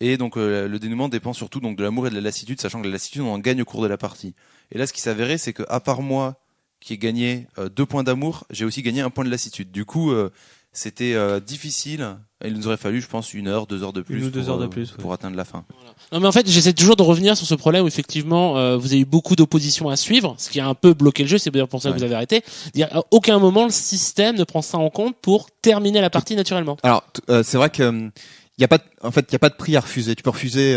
Et donc le dénouement dépend surtout donc de l'amour et de la lassitude, sachant que la lassitude on en gagne au cours de la partie. Et là, ce qui s'avérait, c'est que à part moi qui ai gagné 2 points d'amour, j'ai aussi gagné 1 point de lassitude. Du coup, c'était difficile. Il nous aurait fallu, je pense, 1 heure, 2 heures de plus, pour atteindre la fin. Voilà. Non, mais en fait, j'essaie toujours de revenir sur ce problème où effectivement, vous avez eu beaucoup d'opposition à suivre, ce qui a un peu bloqué le jeu. C'est d'ailleurs pour ça que vous avez arrêté. Dire, à aucun moment le système ne prend ça en compte pour terminer la partie naturellement. Alors, c'est vrai que il y a pas de prix à refuser. Tu peux refuser.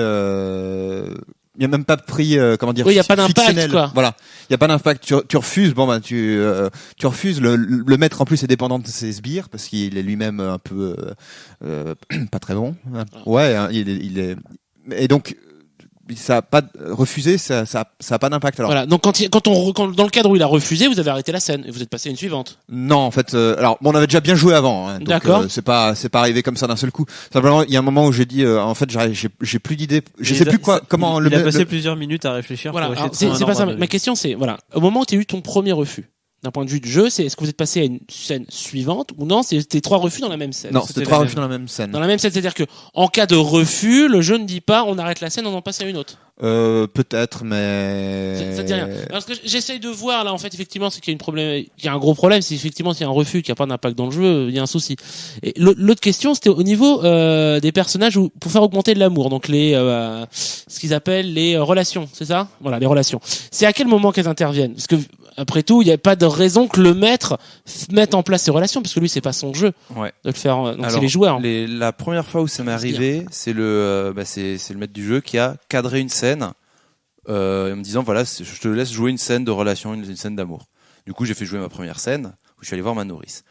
Il y a même pas de prix, comment dire. Oui, il y a pas d'impact, quoi. Voilà, il y a pas d'impact. Tu refuses. Bon ben, tu refuses. Le maître en plus est dépendant de ses sbires parce qu'il est lui-même un peu pas très bon. Ouais, hein, il est. Et donc. Ça a pas refusé, ça a pas d'impact. Alors voilà. Donc quand dans le cadre où il a refusé, vous avez arrêté la scène et vous êtes passé à une suivante. Non, en fait, alors bon, on avait déjà bien joué avant. Hein, donc d'accord. C'est pas arrivé comme ça d'un seul coup. Simplement, il y a un moment où j'ai dit, en fait, j'ai plus d'idées. Je sais plus comment il a passé plusieurs minutes à réfléchir. Voilà. C'est pas ça. Ma question, c'est voilà. Au moment où tu as eu ton premier refus. D'un point de vue du jeu, c'est est-ce que vous êtes passé à une scène suivante ou non, c'était 3 refus dans la même scène. Non, c'était 3 refus dans la même scène. Dans la même scène, c'est-à-dire que en cas de refus, le jeu ne dit pas on arrête la scène, on en passe à une autre. Peut-être, mais ça dit rien. Parce que j'essaye de voir là, en fait, effectivement, c'est qu'il y a un gros problème. C'est effectivement s'il y a un refus, qu'il n'y a pas d'impact dans le jeu, il y a un souci. Et l'autre question, c'était au niveau des personnages pour faire augmenter de l'amour. Donc ce qu'ils appellent les relations, c'est ça ? Voilà, les relations. C'est à quel moment qu'elles interviennent ? Parce que après tout, il n'y a pas de raison que le maître mette en place ces relations, parce que lui, c'est pas son jeu de le faire. Donc alors, c'est les joueurs. La première fois où ça m'est arrivé, c'est le maître du jeu qui a cadré une scène en me disant voilà, je te laisse jouer une scène de relation, une scène d'amour. Du coup, j'ai fait jouer ma première scène où je suis allé voir ma nourrice.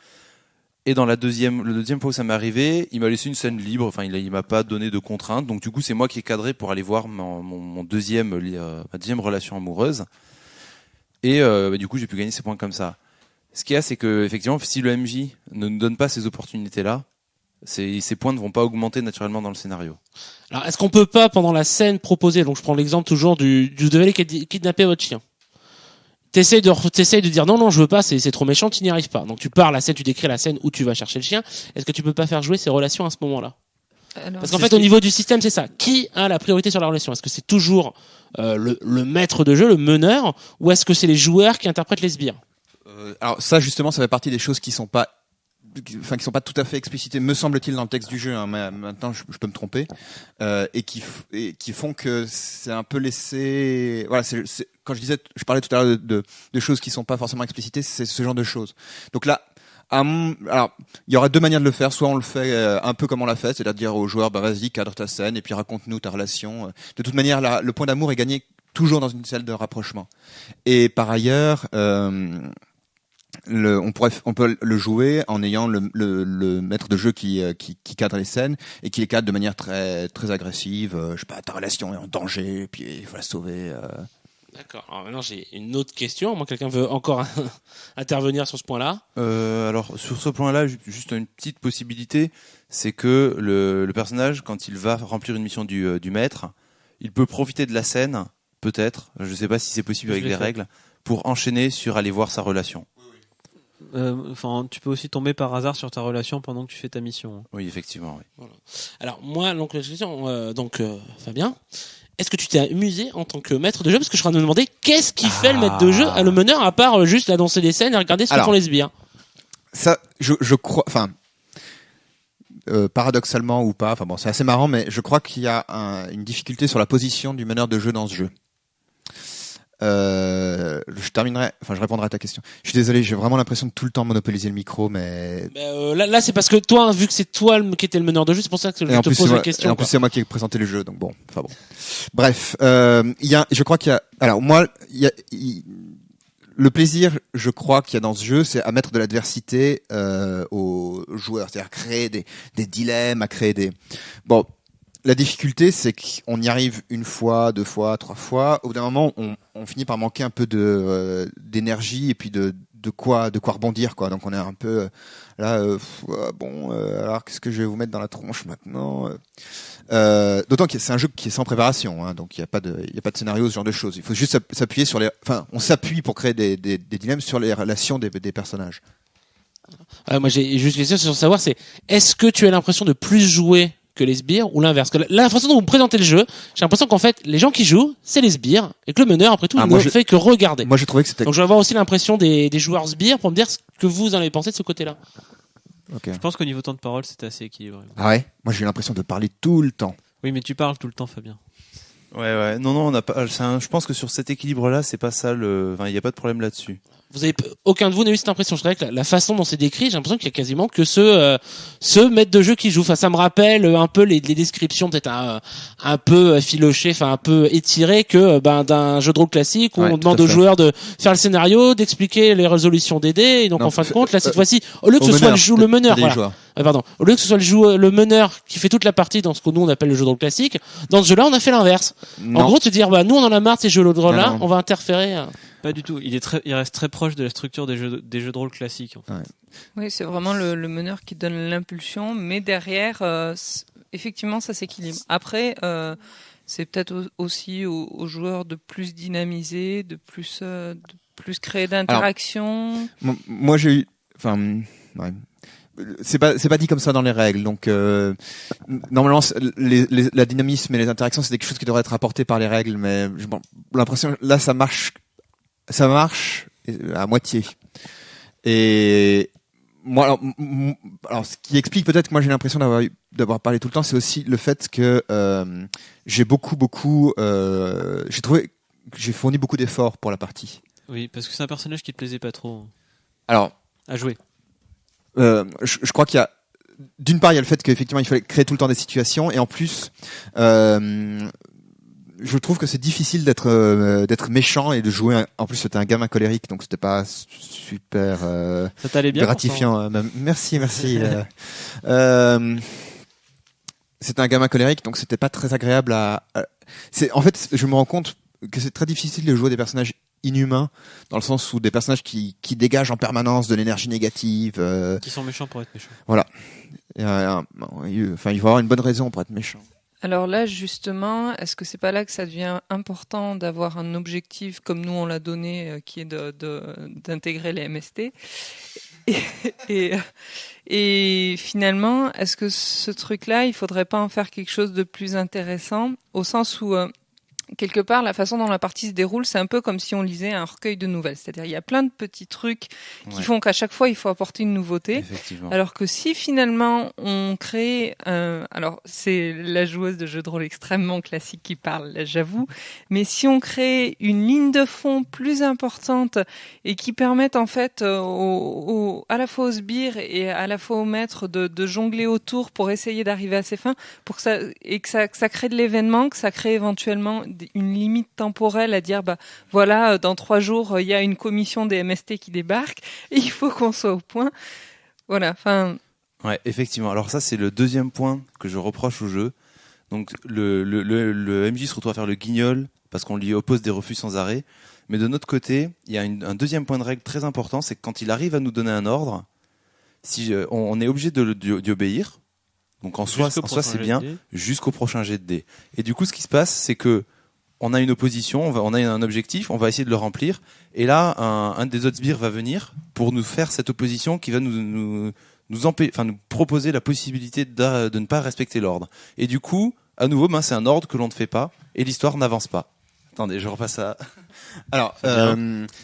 Et dans le deuxième fois où ça m'est arrivé, il m'a laissé une scène libre. Enfin, il m'a pas donné de contraintes. Donc du coup, c'est moi qui ai cadré pour aller voir ma deuxième relation amoureuse. Et du coup, j'ai pu gagner ces points comme ça. Ce qu'il y a, c'est que effectivement, si le MJ ne nous donne pas ces opportunités-là, ces points ne vont pas augmenter naturellement dans le scénario. Alors, est-ce qu'on peut pas, pendant la scène proposer, donc je prends l'exemple toujours du vous devez aller kidnapper votre chien. T'essayes de dire non, je veux pas, c'est trop méchant, tu n'y arrives pas. Donc tu pars la scène, tu décris la scène où tu vas chercher le chien. Est-ce que tu peux pas faire jouer ces relations à ce moment-là ? Parce qu'en fait, au niveau du système, c'est ça. Qui a la priorité sur la relation ? Est-ce que c'est toujours le maître de jeu, le meneur, ou est-ce que c'est les joueurs qui interprètent les sbires ? Alors ça, justement, ça fait partie des choses qui sont pas tout à fait explicitées, me semble-t-il, dans le texte du jeu. Hein, mais maintenant, je peux me tromper, et qui font que c'est un peu laissé. Voilà, quand je parlais tout à l'heure de choses qui sont pas forcément explicitées, c'est ce genre de choses. Donc là. Alors, il y aura 2 manières de le faire. Soit on le fait un peu comme on l'a fait, c'est-à-dire aux joueurs, vas-y, cadre ta scène et puis raconte-nous ta relation. De toute manière, le point d'amour est gagné toujours dans une salle de rapprochement. Et par ailleurs, on peut le jouer en ayant le maître de jeu qui cadre les scènes et qui les cadre de manière très très agressive. Je sais pas, ta relation est en danger, et puis il faut la sauver. D'accord. Alors maintenant, j'ai une autre question. Moi, quelqu'un veut encore intervenir sur ce point-là ? Alors, sur ce point-là, juste une petite possibilité, c'est que le personnage, quand il va remplir une mission du maître, il peut profiter de la scène, peut-être, je ne sais pas si c'est possible avec les règles, pour enchaîner sur aller voir sa relation. Tu peux aussi tomber par hasard sur ta relation pendant que tu fais ta mission. Oui, effectivement. Oui. Voilà. Alors, moi, donc, la question, Fabien, est-ce que tu t'es amusé en tant que maître de jeu ? Parce que je suis en train de me demander qu'est-ce qui fait le maître de jeu, le meneur, à part juste la danser des scènes et regarder ce que font les sbires. Ça, je crois, paradoxalement ou pas, c'est assez marrant, mais je crois qu'il y a une difficulté sur la position du meneur de jeu dans ce jeu. Je répondrai à ta question. Je suis désolé, j'ai vraiment l'impression de tout le temps monopoliser le micro, mais là c'est parce que toi, vu que c'est toi qui étais le meneur de jeu, c'est pour ça que je te pose la question. Et en plus c'est moi qui ai présenté le jeu, donc bon. Bref, je crois qu'il y a. Alors moi, le plaisir, je crois qu'il y a dans ce jeu, c'est à mettre de l'adversité aux joueurs, c'est-à-dire créer des dilemmes, à créer des. Bon. La difficulté, c'est qu'on y arrive 1 fois, 2 fois, 3 fois. Au bout d'un moment, on finit par manquer un peu d'énergie et puis de quoi rebondir, quoi. Donc on est un peu là. Alors qu'est-ce que je vais vous mettre dans la tronche maintenant D'autant que c'est un jeu qui est sans préparation, hein, donc il y a pas de scénario, ce genre de choses. Il faut juste s'appuyer sur on s'appuie pour créer des dilemmes sur les relations des personnages. Moi, j'ai juste une question sur savoir, est-ce que tu as l'impression de plus jouer que les sbires ou l'inverse. Que la façon dont vous présentez le jeu, j'ai l'impression qu'en fait, les gens qui jouent, c'est les sbires et que le meneur, après tout, ne fait que regarder. Moi, j'ai trouvé que c'était. Donc, je vais avoir aussi l'impression des joueurs sbires pour me dire ce que vous en avez pensé de ce côté-là. Okay. Je pense qu'au niveau temps de parole, c'était assez équilibré. Ah ouais? Moi, j'ai eu l'impression de parler tout le temps. Oui, mais tu parles tout le temps, Fabien. Ouais. Non, on n'a pas. Je pense que sur cet équilibre-là, c'est pas ça il y a pas de problème là-dessus. Aucun de vous n'a eu cette impression. Je dirais que la façon dont c'est décrit, j'ai l'impression qu'il y a quasiment que ce maître de jeu qui joue. Enfin, ça me rappelle un peu les descriptions peut-être un peu filochées, enfin un peu étirées que d'un jeu de rôle classique où on demande aux joueurs de faire le scénario, d'expliquer les résolutions des dés. Et donc en fin de compte, là cette fois-ci, au lieu que ce soit le meneur, au lieu que ce soit le meneur qui fait toute la partie dans ce que nous on appelle le jeu de rôle classique, dans ce jeu-là, on a fait l'inverse. En gros, se dire nous on en a marre de ces jeux de rôle-là, on va interférer. Pas du tout. Il reste très proche de la structure des jeux de rôle classiques. En fait. Ouais. Oui, c'est vraiment le meneur qui donne l'impulsion, mais derrière, effectivement, ça s'équilibre. Après, c'est peut-être aussi aux joueurs de plus dynamiser, de plus créer d'interactions. Moi, j'ai eu, ouais. C'est pas dit comme ça dans les règles, donc normalement la dynamisme et les interactions c'est quelque chose qui devrait être apporté par les règles, mais j'ai l'impression là ça marche à moitié. Et moi alors ce qui explique peut-être que moi j'ai l'impression d'avoir parlé tout le temps, c'est aussi le fait que j'ai j'ai trouvé que j'ai fourni beaucoup d'efforts pour la partie. Oui, parce que c'est un personnage qui te plaisait pas trop. Alors à jouer. Je crois qu'il y a d'une part il y a le fait qu'effectivement il fallait créer tout le temps des situations, et en plus je trouve que c'est difficile d'être méchant et de jouer en plus c'était un gamin colérique, donc c'était pas super ça t'allait bien gratifiant. Merci c'était un gamin colérique, donc c'était pas très agréable en fait je me rends compte que c'est très difficile de jouer des personnages inhumains, dans le sens où des personnages qui dégagent en permanence de l'énergie négative, qui sont méchants pour être méchants. Voilà. Il faut avoir une bonne raison pour être méchant. Alors là, justement, est-ce que c'est pas là que ça devient important d'avoir un objectif comme nous on l'a donné, qui est d'intégrer les MST et finalement, est-ce que ce truc-là, il faudrait pas en faire quelque chose de plus intéressant, au sens où quelque part, la façon dont la partie se déroule, c'est un peu comme si on lisait un recueil de nouvelles. C'est-à-dire, il y a plein de petits trucs qui font qu'à chaque fois, il faut apporter une nouveauté. Alors que si finalement, on crée... alors, c'est la joueuse de jeu de rôle extrêmement classique qui parle, là, j'avoue. Mais si on crée une ligne de fond plus importante et qui permette, en fait, à la fois aux sbires et à la fois aux maîtres de jongler autour pour essayer d'arriver à ses fins, pour que ça crée de l'événement, que ça crée éventuellement une limite temporelle à dire voilà, dans 3 jours il y a une commission des MST qui débarque et il faut qu'on soit au point. Voilà, enfin. Ouais, effectivement. Alors ça c'est le deuxième point que je reproche au jeu. Donc le MJ se retrouve à faire le guignol parce qu'on lui oppose des refus sans arrêt. Mais de notre côté, il y a un deuxième point de règle très important, c'est que quand il arrive à nous donner un ordre, si on est obligé d'y obéir. Donc en soi c'est bien jusqu'au prochain jet de dés. Et du coup ce qui se passe c'est que on a une opposition, on a un objectif, on va essayer de le remplir. Et là, un des autres sbires va venir pour nous faire cette opposition qui va nous proposer la possibilité de ne pas respecter l'ordre. Et du coup, à nouveau, c'est un ordre que l'on ne fait pas et l'histoire n'avance pas. Attendez, je repasse à... Alors,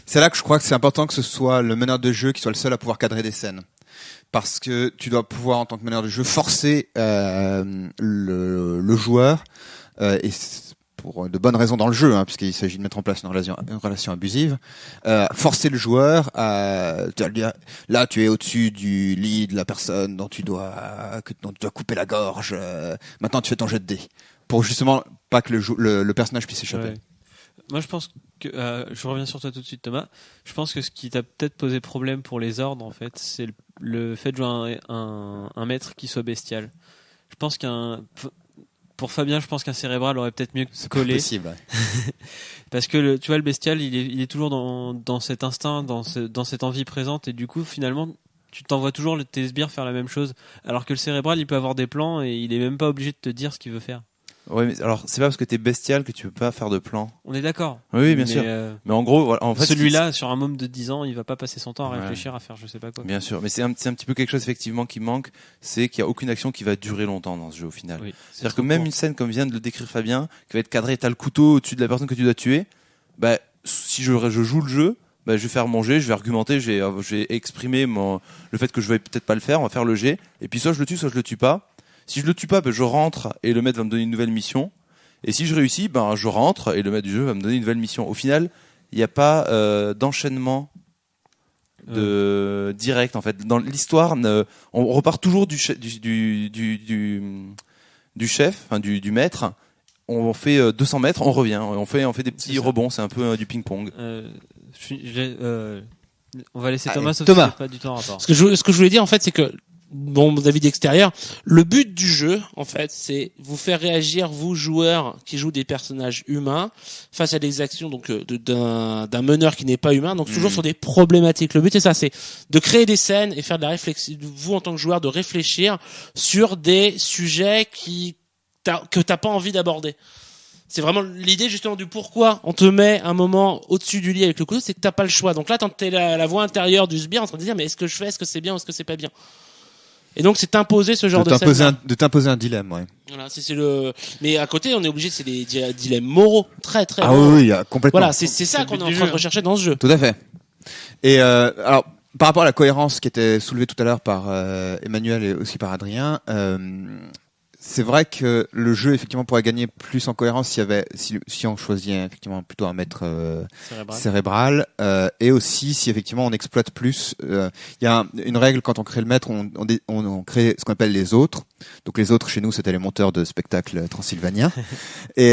c'est là que je crois que c'est important que ce soit le meneur de jeu qui soit le seul à pouvoir cadrer des scènes. Parce que tu dois pouvoir, en tant que meneur de jeu, forcer le joueur et pour de bonnes raisons dans le jeu, puisqu'il s'agit de mettre en place une relation abusive, forcer le joueur à dire là tu es au-dessus du lit de la personne dont tu dois couper la gorge, maintenant tu fais ton jet de dés, pour justement pas que le personnage puisse échapper. Ouais. Moi je pense que je reviens sur toi tout de suite Thomas, je pense que ce qui t'a peut-être posé problème pour les ordres en fait, c'est le fait de jouer un maître qui soit bestial. Je pense pour Fabien, je pense qu'un cérébral aurait peut-être mieux collé. C'est possible. Ouais. Parce que tu vois, le bestial, il est toujours dans cet instinct, dans cette envie présente, et du coup, finalement, tu t'envoies toujours tes sbires faire la même chose. Alors que le cérébral, il peut avoir des plans et il est même pas obligé de te dire ce qu'il veut faire. Ouais, mais alors c'est pas parce que t'es bestial que tu peux pas faire de plan. On est d'accord. Oui, bien sûr. Mais en gros, voilà, en fait, celui-là, sur un môme de 10 ans, il va pas passer son temps à réfléchir, à faire je sais pas quoi. Bien sûr, mais c'est un petit peu quelque chose effectivement qui manque, c'est qu'il y a aucune action qui va durer longtemps dans ce jeu au final. Oui, c'est-à-dire que même une scène comme vient de le décrire Fabien, qui va être cadrée, t'as le couteau au-dessus de la personne que tu dois tuer, bah si je joue le jeu, bah je vais faire mon jet, je vais argumenter, je vais exprimer le fait que je vais peut-être pas le faire, on va faire le jet, et puis soit je le tue, soit je le tue pas. Si je le tue pas, bah je rentre et le maître va me donner une nouvelle mission. Et si je réussis, ben je rentre et le maître du jeu va me donner une nouvelle mission. Au final, il n'y a pas d'enchaînement direct en fait. Dans l'histoire, on repart toujours du chef, enfin du maître. On fait 200 mètres, on revient, on fait des petits rebonds. C'est un peu du ping-pong. On va laisser Thomas. Thomas. Pas du tout en rapport. Ce que je voulais dire en fait, c'est que bon, avis d'extérieur, le but du jeu, en fait, c'est vous faire réagir, vous joueurs qui jouent des personnages humains, face à des actions donc d'un meneur qui n'est pas humain, donc toujours sur des problématiques. Le but c'est ça, c'est de créer des scènes et faire de la réflexion, vous en tant que joueur, de réfléchir sur des sujets que t'as pas envie d'aborder. C'est vraiment l'idée justement du pourquoi on te met un moment au-dessus du lit avec le couteau, c'est que t'as pas le choix. Donc là, t'es la voix intérieure du sbire en train de dire mais est-ce que je fais, est-ce que c'est bien ou est-ce que c'est pas bien. Et donc c'est imposer ce genre de scène. De t'imposer un dilemme, ouais. Voilà, mais à côté on est obligé, c'est des dilemmes moraux, très très. Ah moraux. oui, complètement. Voilà, c'est ça qu'on est en train de rechercher dans ce jeu. Tout à fait. Et alors par rapport à la cohérence qui était soulevée tout à l'heure par Emmanuel et aussi par Adrien, c'est vrai que le jeu effectivement pourrait gagner plus en cohérence si on choisit effectivement plutôt un maître cérébral et aussi si effectivement on exploite plus. Il y a une règle quand on crée le maître, on crée ce qu'on appelle les autres. Donc les autres chez nous c'était les monteurs de spectacles transylvaniens et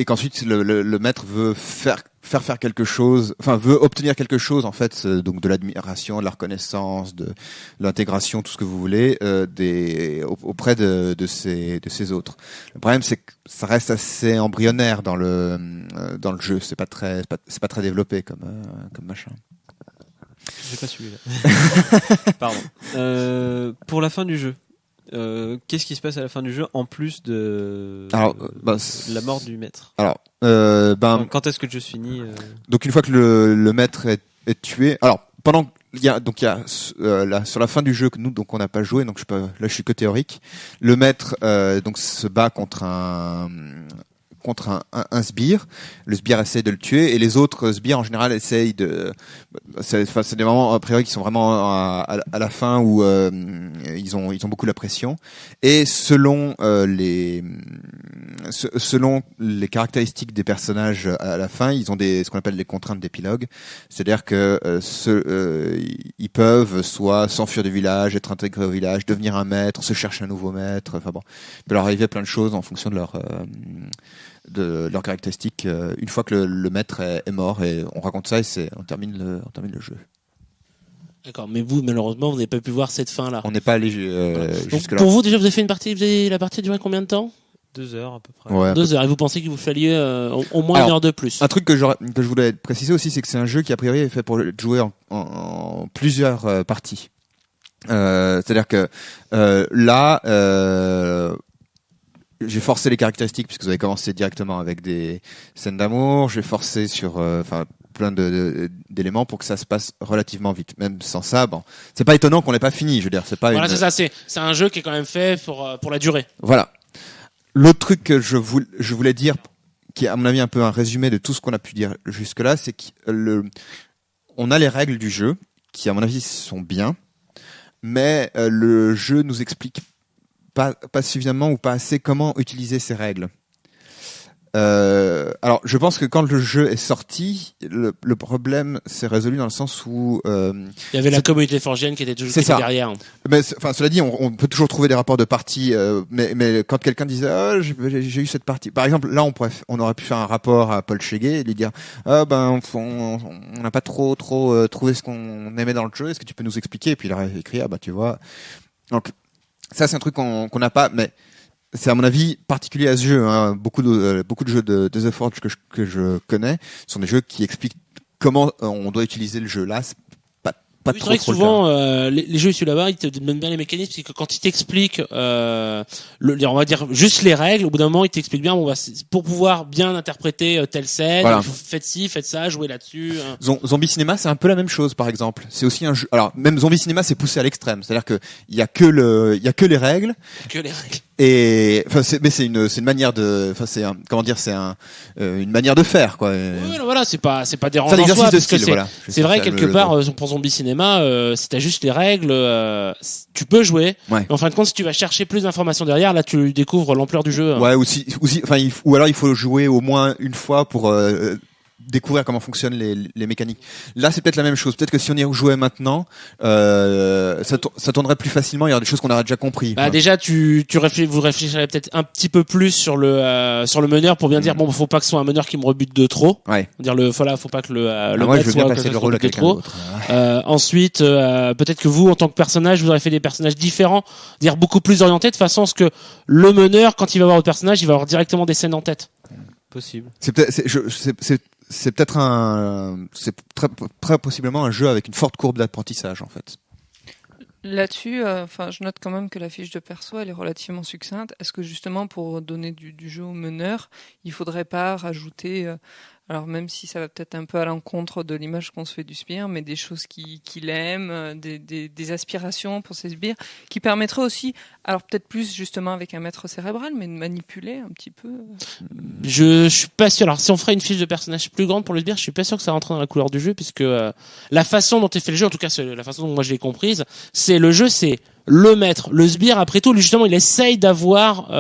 qu'ensuite le maître veut faire quelque chose, enfin veut obtenir quelque chose en fait, donc de l'admiration, de la reconnaissance, de l'intégration, tout ce que vous voulez, auprès de ces autres. Le problème c'est que ça reste assez embryonnaire dans le jeu, c'est pas très développé comme machin. J'ai pas suivi là. Pardon. Pour la fin du jeu. Qu'est-ce qui se passe à la fin du jeu en plus de la mort du maître? Alors, quand est-ce que le jeu se finit Donc une fois que le maître est tué, alors pendant il y a sur la fin du jeu que nous donc on n'a pas joué, donc je suis que théorique. Le maître donc se bat contre un sbire. Le sbire essaie de le tuer et les autres sbires en général essayent c'est des moments a priori qui sont vraiment à la fin où ils ont beaucoup la pression et selon les caractéristiques des personnages à la fin, ils ont ce qu'on appelle les contraintes d'épilogue, c'est-à-dire que ils peuvent soit s'enfuir du village, être intégrés au village, devenir un maître, se chercher un nouveau maître, enfin bon, il peut leur arriver plein de choses en fonction de leurs caractéristiques une fois que le maître est mort et on raconte ça et on termine le jeu. D'accord, mais vous malheureusement vous n'avez pas pu voir cette fin là. On n'est pas allé jusque là. Pour vous déjà vous avez fait une partie, la partie a duré combien de temps? 2 heures à peu près. Ouais, 2 heures. Et vous pensez qu'il vous falliez au moins une heure de plus? Un truc que je voulais préciser aussi, c'est que c'est un jeu qui a priori est fait pour jouer en plusieurs parties. C'est-à-dire que là j'ai forcé les caractéristiques puisque vous avez commencé directement avec des scènes d'amour. J'ai forcé sur plein d'éléments pour que ça se passe relativement vite. Même sans ça, bon, c'est pas étonnant qu'on l'ait pas fini. Je veux dire, c'est pas. Voilà, c'est ça. C'est un jeu qui est quand même fait pour la durée. Voilà. L'autre truc que je voulais dire, qui est à mon avis un peu un résumé de tout ce qu'on a pu dire jusque-là, c'est qu'on a les règles du jeu qui, à mon avis, sont bien, mais le jeu nous explique pas suffisamment ou pas assez comment utiliser ces règles. Alors, je pense que quand le jeu est sorti, le problème s'est résolu dans le sens où il y avait la communauté forgienne qui était toujours derrière. Mais cela dit, on peut toujours trouver des rapports de parties, mais quand quelqu'un disait j'ai eu cette partie, par exemple, là on aurait pu faire un rapport à Paul Cheguet et lui dire on n'a pas trop trouvé ce qu'on aimait dans le jeu, est-ce que tu peux nous expliquer? Et puis il aurait écrit tu vois. Donc ça c'est un truc qu'on n'a pas, mais c'est à mon avis particulier à ce jeu. Hein. Beaucoup de jeux de The Forge que je connais sont des jeux qui expliquent comment on doit utiliser le jeu. Là, c'est pas oui, trop. C'est vrai que souvent les jeux issus là-bas, ils te donnent bien les mécanismes, parce que quand ils t'expliquent, on va dire juste les règles, au bout d'un moment, ils t'expliquent bien, bon, bah, pour pouvoir bien interpréter telle scène, Voilà. faites ci, faites ça, jouez là-dessus. Zombie Cinéma, c'est un peu la même chose, par exemple. C'est aussi un jeu. Alors, même Zombie Cinéma, c'est poussé à l'extrême. C'est-à-dire que il y a que les règles. Que les règles. Et enfin, c'est une manière de, enfin, une manière de faire, quoi. Oui, voilà, c'est pas dérangeant. C'est un exercice en soi, de parce que style, voilà. c'est vrai quelque part pour Zombie Cinéma, si t'as juste les règles, tu peux jouer. Ouais. Mais en fin de compte, si tu vas chercher plus d'informations derrière, là, tu découvres l'ampleur du jeu. Ouais, enfin, ou alors il faut jouer au moins une fois pour découvrir comment fonctionnent les mécaniques. Là, c'est peut-être la même chose. Peut-être que si on y jouait maintenant, ça tournerait plus facilement. Il y aurait des choses qu'on aurait déjà compris. Bah, déjà, vous réfléchirez peut-être un petit peu plus sur le meneur pour bien dire, bon, faut pas que ce soit un meneur qui me rebute de trop. Ouais. Dire faut pas que le moi, maître je veux bien soit passer le rôle à quelqu'un trop. d'autre. Ensuite, peut-être que vous, en tant que personnage, vous aurez fait des personnages différents, dire beaucoup plus orientés, de façon à ce que le meneur, quand il va voir votre personnage, il va avoir directement des scènes en tête. Possible. C'est peut-être c'est très possiblement un jeu avec une forte courbe d'apprentissage, en fait. Là-dessus, je note quand même que la fiche de perso, elle est relativement succincte. Est-ce que justement, pour donner du jeu au meneur, il faudrait pas rajouter, alors même si ça va peut-être un peu à l'encontre de l'image qu'on se fait du sbire, mais des choses qu'il aime, des aspirations pour ses sbires, qui permettraient aussi, alors peut-être plus justement avec un maître cérébral, mais de manipuler un petit peu. Je suis pas sûr. Alors si on ferait une fiche de personnage plus grande pour le sbire, je suis pas sûr que ça rentre dans la couleur du jeu, puisque la façon dont est fait le jeu, en tout cas la façon dont moi je l'ai comprise, c'est le jeu, c'est le maître, le sbire. Après tout, lui, justement, il essaye d'avoir.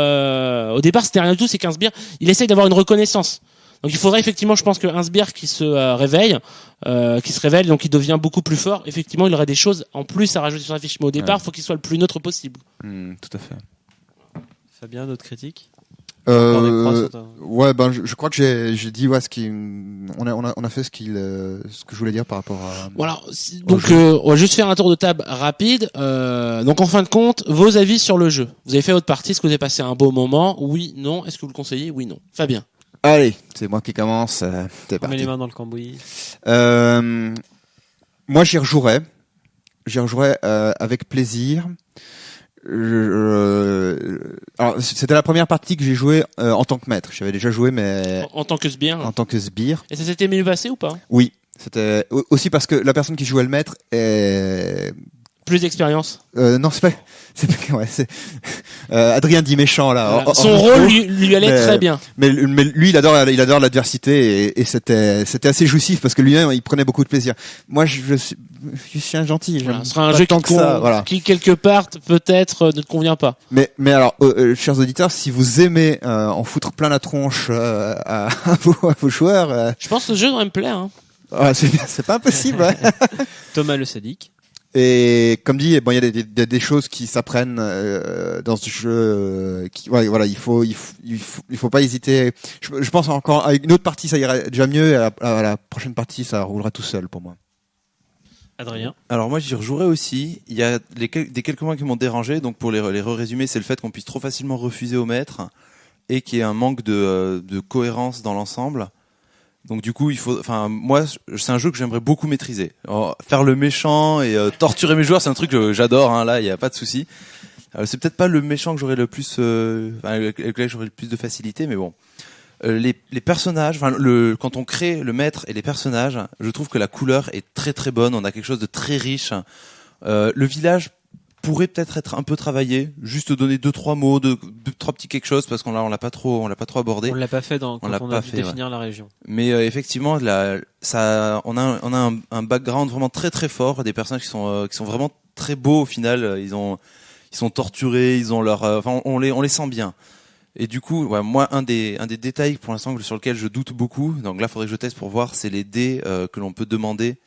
Au départ, c'était rien du tout. C'est qu'un sbire, il essaye d'avoir une reconnaissance. Donc il faudrait effectivement, je pense qu'un sbire qui se réveille, donc il devient beaucoup plus fort. Effectivement, il aurait des choses en plus à rajouter sur la fiche. Mais au départ, faut qu'il soit le plus neutre possible. Tout à fait. Fabien, d'autres critiques? Ouais, je crois que j'ai dit on a fait ce que je voulais dire par rapport à. Voilà. Donc on va juste faire un tour de table rapide. Donc en fin de compte, vos avis sur le jeu. Vous avez fait votre partie, est-ce que vous avez passé un beau moment? Oui, non. Est-ce que vous le conseillez? Oui, non. Fabien. Allez, c'est moi qui commence. C'est On parti. met les mains dans le cambouis. Moi, j'y rejouerais avec plaisir. Alors, c'était la première partie que j'ai jouée en tant que maître. J'avais déjà joué, mais en tant que sbire. En tant que sbire. Et ça s'était mieux passé ou pas? Oui, c'était aussi parce que la personne qui jouait le maître est plus d'expérience. Non, c'est Adrien dit méchant là. Voilà. Son rôle lui allait très bien. Mais lui, il adore l'adversité et c'était assez jouissif parce que lui-même, il prenait beaucoup de plaisir. Moi, je suis un gentil. Voilà, ce sera un jeu qui quelque part peut-être ne te convient pas. Mais alors, chers auditeurs, si vous aimez en foutre plein la tronche à vos joueurs, je pense que ce jeu devrait me plaire. Hein. Ouais, c'est pas impossible. Ouais. Thomas le sadique. Et comme dit, bon, il y a des choses qui s'apprennent dans ce jeu. Voilà, il faut pas hésiter. Je pense encore avec une autre partie, ça irait déjà mieux. Et à la prochaine partie, ça roulera tout seul pour moi. Adrien. Alors moi, j'y rejouerai aussi. Il y a des quelques points qui m'ont dérangé. Donc pour les résumer, c'est le fait qu'on puisse trop facilement refuser au maître et qu'il y ait un manque de cohérence dans l'ensemble. Donc du coup, moi, c'est un jeu que j'aimerais beaucoup maîtriser. Alors, faire le méchant et torturer mes joueurs, c'est un truc que j'adore. Hein, là, il y a pas de souci. C'est peut-être pas le méchant que j'aurais le plus, avec lequel j'aurais le plus de facilité, mais bon. Les personnages, quand on crée le maître et les personnages, je trouve que la couleur est très très bonne. On a quelque chose de très riche. Le village pourrait peut-être être un peu travaillé, juste donner 2-3 mots, 2-3 petits quelque chose, parce qu'on l'a pas trop abordé. On l'a pas fait quand on a dû définir la région. Mais effectivement, on a un background vraiment très très fort, des personnages qui sont vraiment très beaux au final. Ils sont torturés, ils ont on les sent bien. Et du coup, moi, un des détails pour l'instant sur lequel je doute beaucoup, donc là, faudrait que je teste pour voir, c'est les dés que l'on peut demander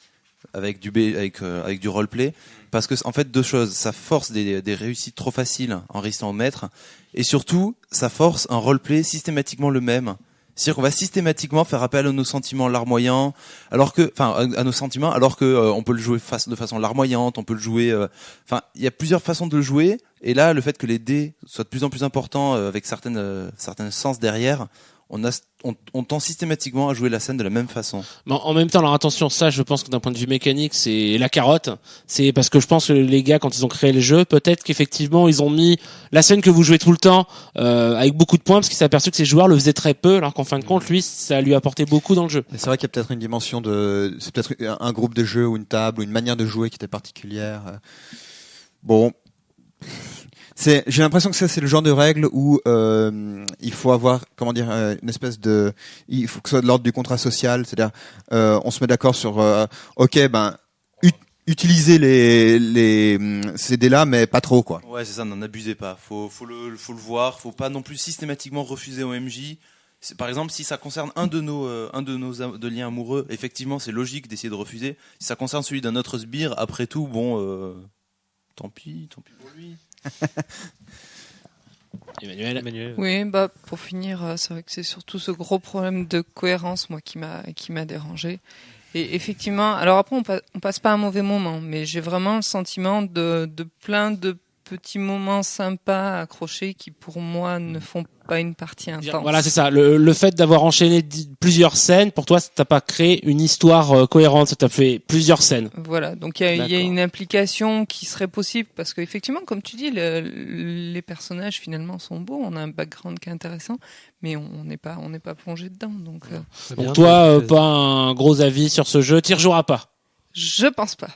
avec du roleplay, parce que en fait deux choses, ça force des réussites trop faciles en restant au maître, et surtout ça force un roleplay systématiquement le même. C'est-à-dire qu'on va systématiquement faire appel à nos sentiments larmoyants, alors que on peut le jouer de façon larmoyante, on peut le jouer, il y a plusieurs façons de le jouer, et là le fait que les dés soient de plus en plus importants avec certaines sens derrière, on tend systématiquement à jouer la scène de la même façon. Mais en même temps, alors attention, ça, je pense que d'un point de vue mécanique, c'est la carotte. C'est parce que je pense que les gars, quand ils ont créé le jeu, peut-être qu'effectivement, ils ont mis la scène que vous jouez tout le temps avec beaucoup de points, parce qu'ils s'est aperçu que ces joueurs le faisaient très peu, alors qu'en fin de compte, lui, ça lui a apporté beaucoup dans le jeu. Mais c'est vrai qu'il y a peut-être une dimension c'est peut-être un groupe de jeu ou une table ou une manière de jouer qui était particulière. Bon. J'ai l'impression que ça c'est le genre de règle où il faut avoir une espèce de, il faut que ce soit de l'ordre du contrat social, c'est-à-dire on se met d'accord sur utiliser ces dés-là mais pas trop quoi. Ouais, c'est ça, n'en abusez pas. Faut le voir, faut pas non plus systématiquement refuser au MJ. Par exemple, si ça concerne un de nos liens amoureux, effectivement, c'est logique d'essayer de refuser. Si ça concerne celui d'un autre sbire, après tout, bon tant pis pour lui. Emmanuel. Oui, pour finir, c'est vrai que c'est surtout ce gros problème de cohérence, moi, qui m'a dérangé. Et effectivement, alors après, on passe pas un mauvais moment, mais j'ai vraiment le sentiment de plein de petits moments sympas accrochés qui, pour moi, ne font pas une partie intense. Voilà, c'est ça. Le fait d'avoir enchaîné plusieurs scènes, pour toi, ça t'a pas créé une histoire cohérente, ça t'a fait plusieurs scènes. Voilà, donc il y a une implication qui serait possible, parce qu'effectivement, comme tu dis, les personnages finalement sont beaux, on a un background qui est intéressant, mais on n'est pas plongé dedans. Donc toi, pas un gros avis sur ce jeu, t'y rejoueras pas? Je pense pas.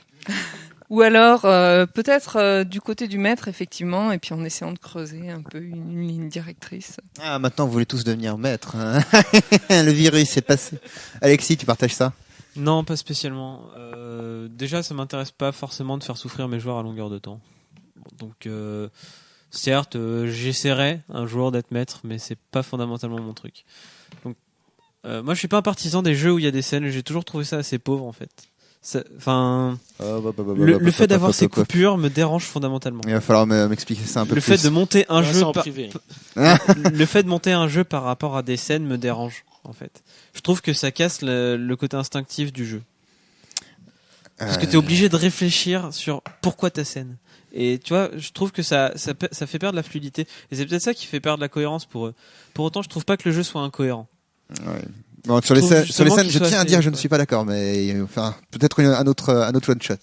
Ou alors peut-être du côté du maître effectivement, et puis en essayant de creuser un peu une ligne directrice. Ah, maintenant vous voulez tous devenir maître. Hein. Le virus est passé. Alexis, tu partages ça? Non, pas spécialement. Déjà, ça m'intéresse pas forcément de faire souffrir mes joueurs à longueur de temps. Donc certes, j'essaierai un jour d'être maître, mais c'est pas fondamentalement mon truc. Donc moi je suis pas un partisan des jeux où il y a des scènes, j'ai toujours trouvé ça assez pauvre en fait. Le fait d'avoir ces coupures me dérange fondamentalement. Il va falloir m'expliquer ça un peu plus. Le fait de monter un jeu privé. le fait de monter un jeu par rapport à des scènes me dérange en fait. Je trouve que ça casse le côté instinctif du jeu. Parce que t'es obligé de réfléchir sur pourquoi ta scène. Et tu vois, je trouve que ça fait perdre la fluidité. Et c'est peut-être ça qui fait perdre la cohérence pour eux. Pour autant, je trouve pas que le jeu soit incohérent. Ouais. Bon, sur les scènes, je tiens à dire, je ne suis pas d'accord, mais enfin, peut-être un autre one shot.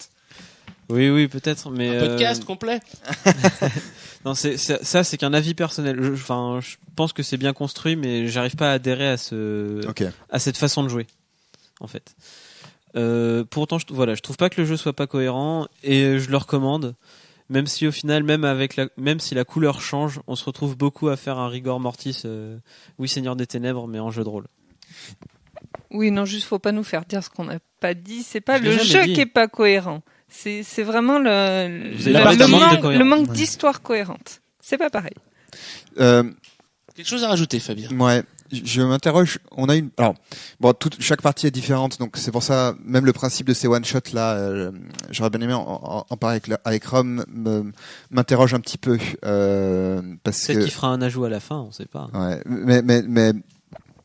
Oui, peut-être, mais un podcast complet. Non, c'est qu'un avis personnel. Je pense que c'est bien construit, mais j'arrive pas à adhérer à cette façon de jouer, en fait. Pour autant, je trouve pas que le jeu soit pas cohérent et je le recommande. Même si au final, même si la couleur change, on se retrouve beaucoup à faire un rigor mortis, oui Seigneur des Ténèbres, mais en jeu de rôle. Oui, non, juste faut pas nous faire dire ce qu'on n'a pas dit. C'est pas le jeu qui est pas cohérent. C'est vraiment le manque d'histoire cohérente. C'est pas pareil. Quelque chose à rajouter, Fabien? Ouais. Je m'interroge. Chaque partie est différente, donc c'est pour ça, même le principe de ces one shots là, j'aurais bien aimé en parler avec Rome, m'interroge un petit peu, parce que. Peut-être qu'il fera un ajout à la fin, on sait pas. Ouais, mais.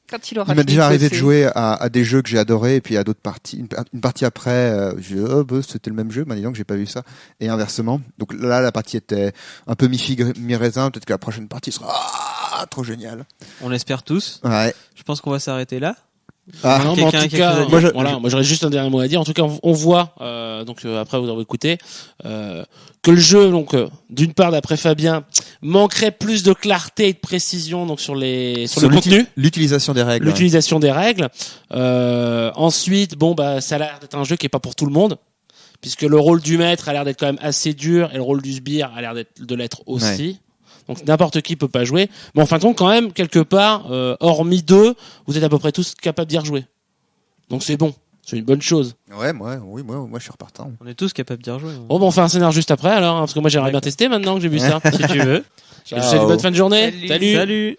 Quand il m'est déjà arrivé de jouer à des jeux que j'ai adorés, et puis à d'autres parties, une partie après, c'était le même jeu, dis donc j'ai pas vu ça, et inversement. Donc là, la partie était un peu mi-figue, mi-raisin, peut-être que la prochaine partie sera trop géniale. On l'espère tous. Ouais. Je pense qu'on va s'arrêter là. Non, mais en tout cas, moi j'aurais juste un dernier mot à dire. En tout cas, on voit, après vous avez écouté, que le jeu, d'une part d'après Fabien, manquerait plus de clarté et de précision sur le contenu, l'utilisation des règles. Ensuite, ça a l'air d'être un jeu qui est pas pour tout le monde, puisque le rôle du maître a l'air d'être quand même assez dur et le rôle du sbire a l'air de l'être aussi. Ouais. Donc n'importe qui peut pas jouer. Mais en fin de compte, quand même, quelque part, hormis deux, vous êtes à peu près tous capables d'y rejouer. Donc c'est bon, c'est une bonne chose. Ouais, moi je suis repartant. On est tous capables d'y rejouer. Bon, on fait un scénar juste après alors, parce que moi j'aimerais bien tester maintenant que j'ai vu ça. Si tu veux. Je vous souhaite une bonne fin de journée. Salut. Salut.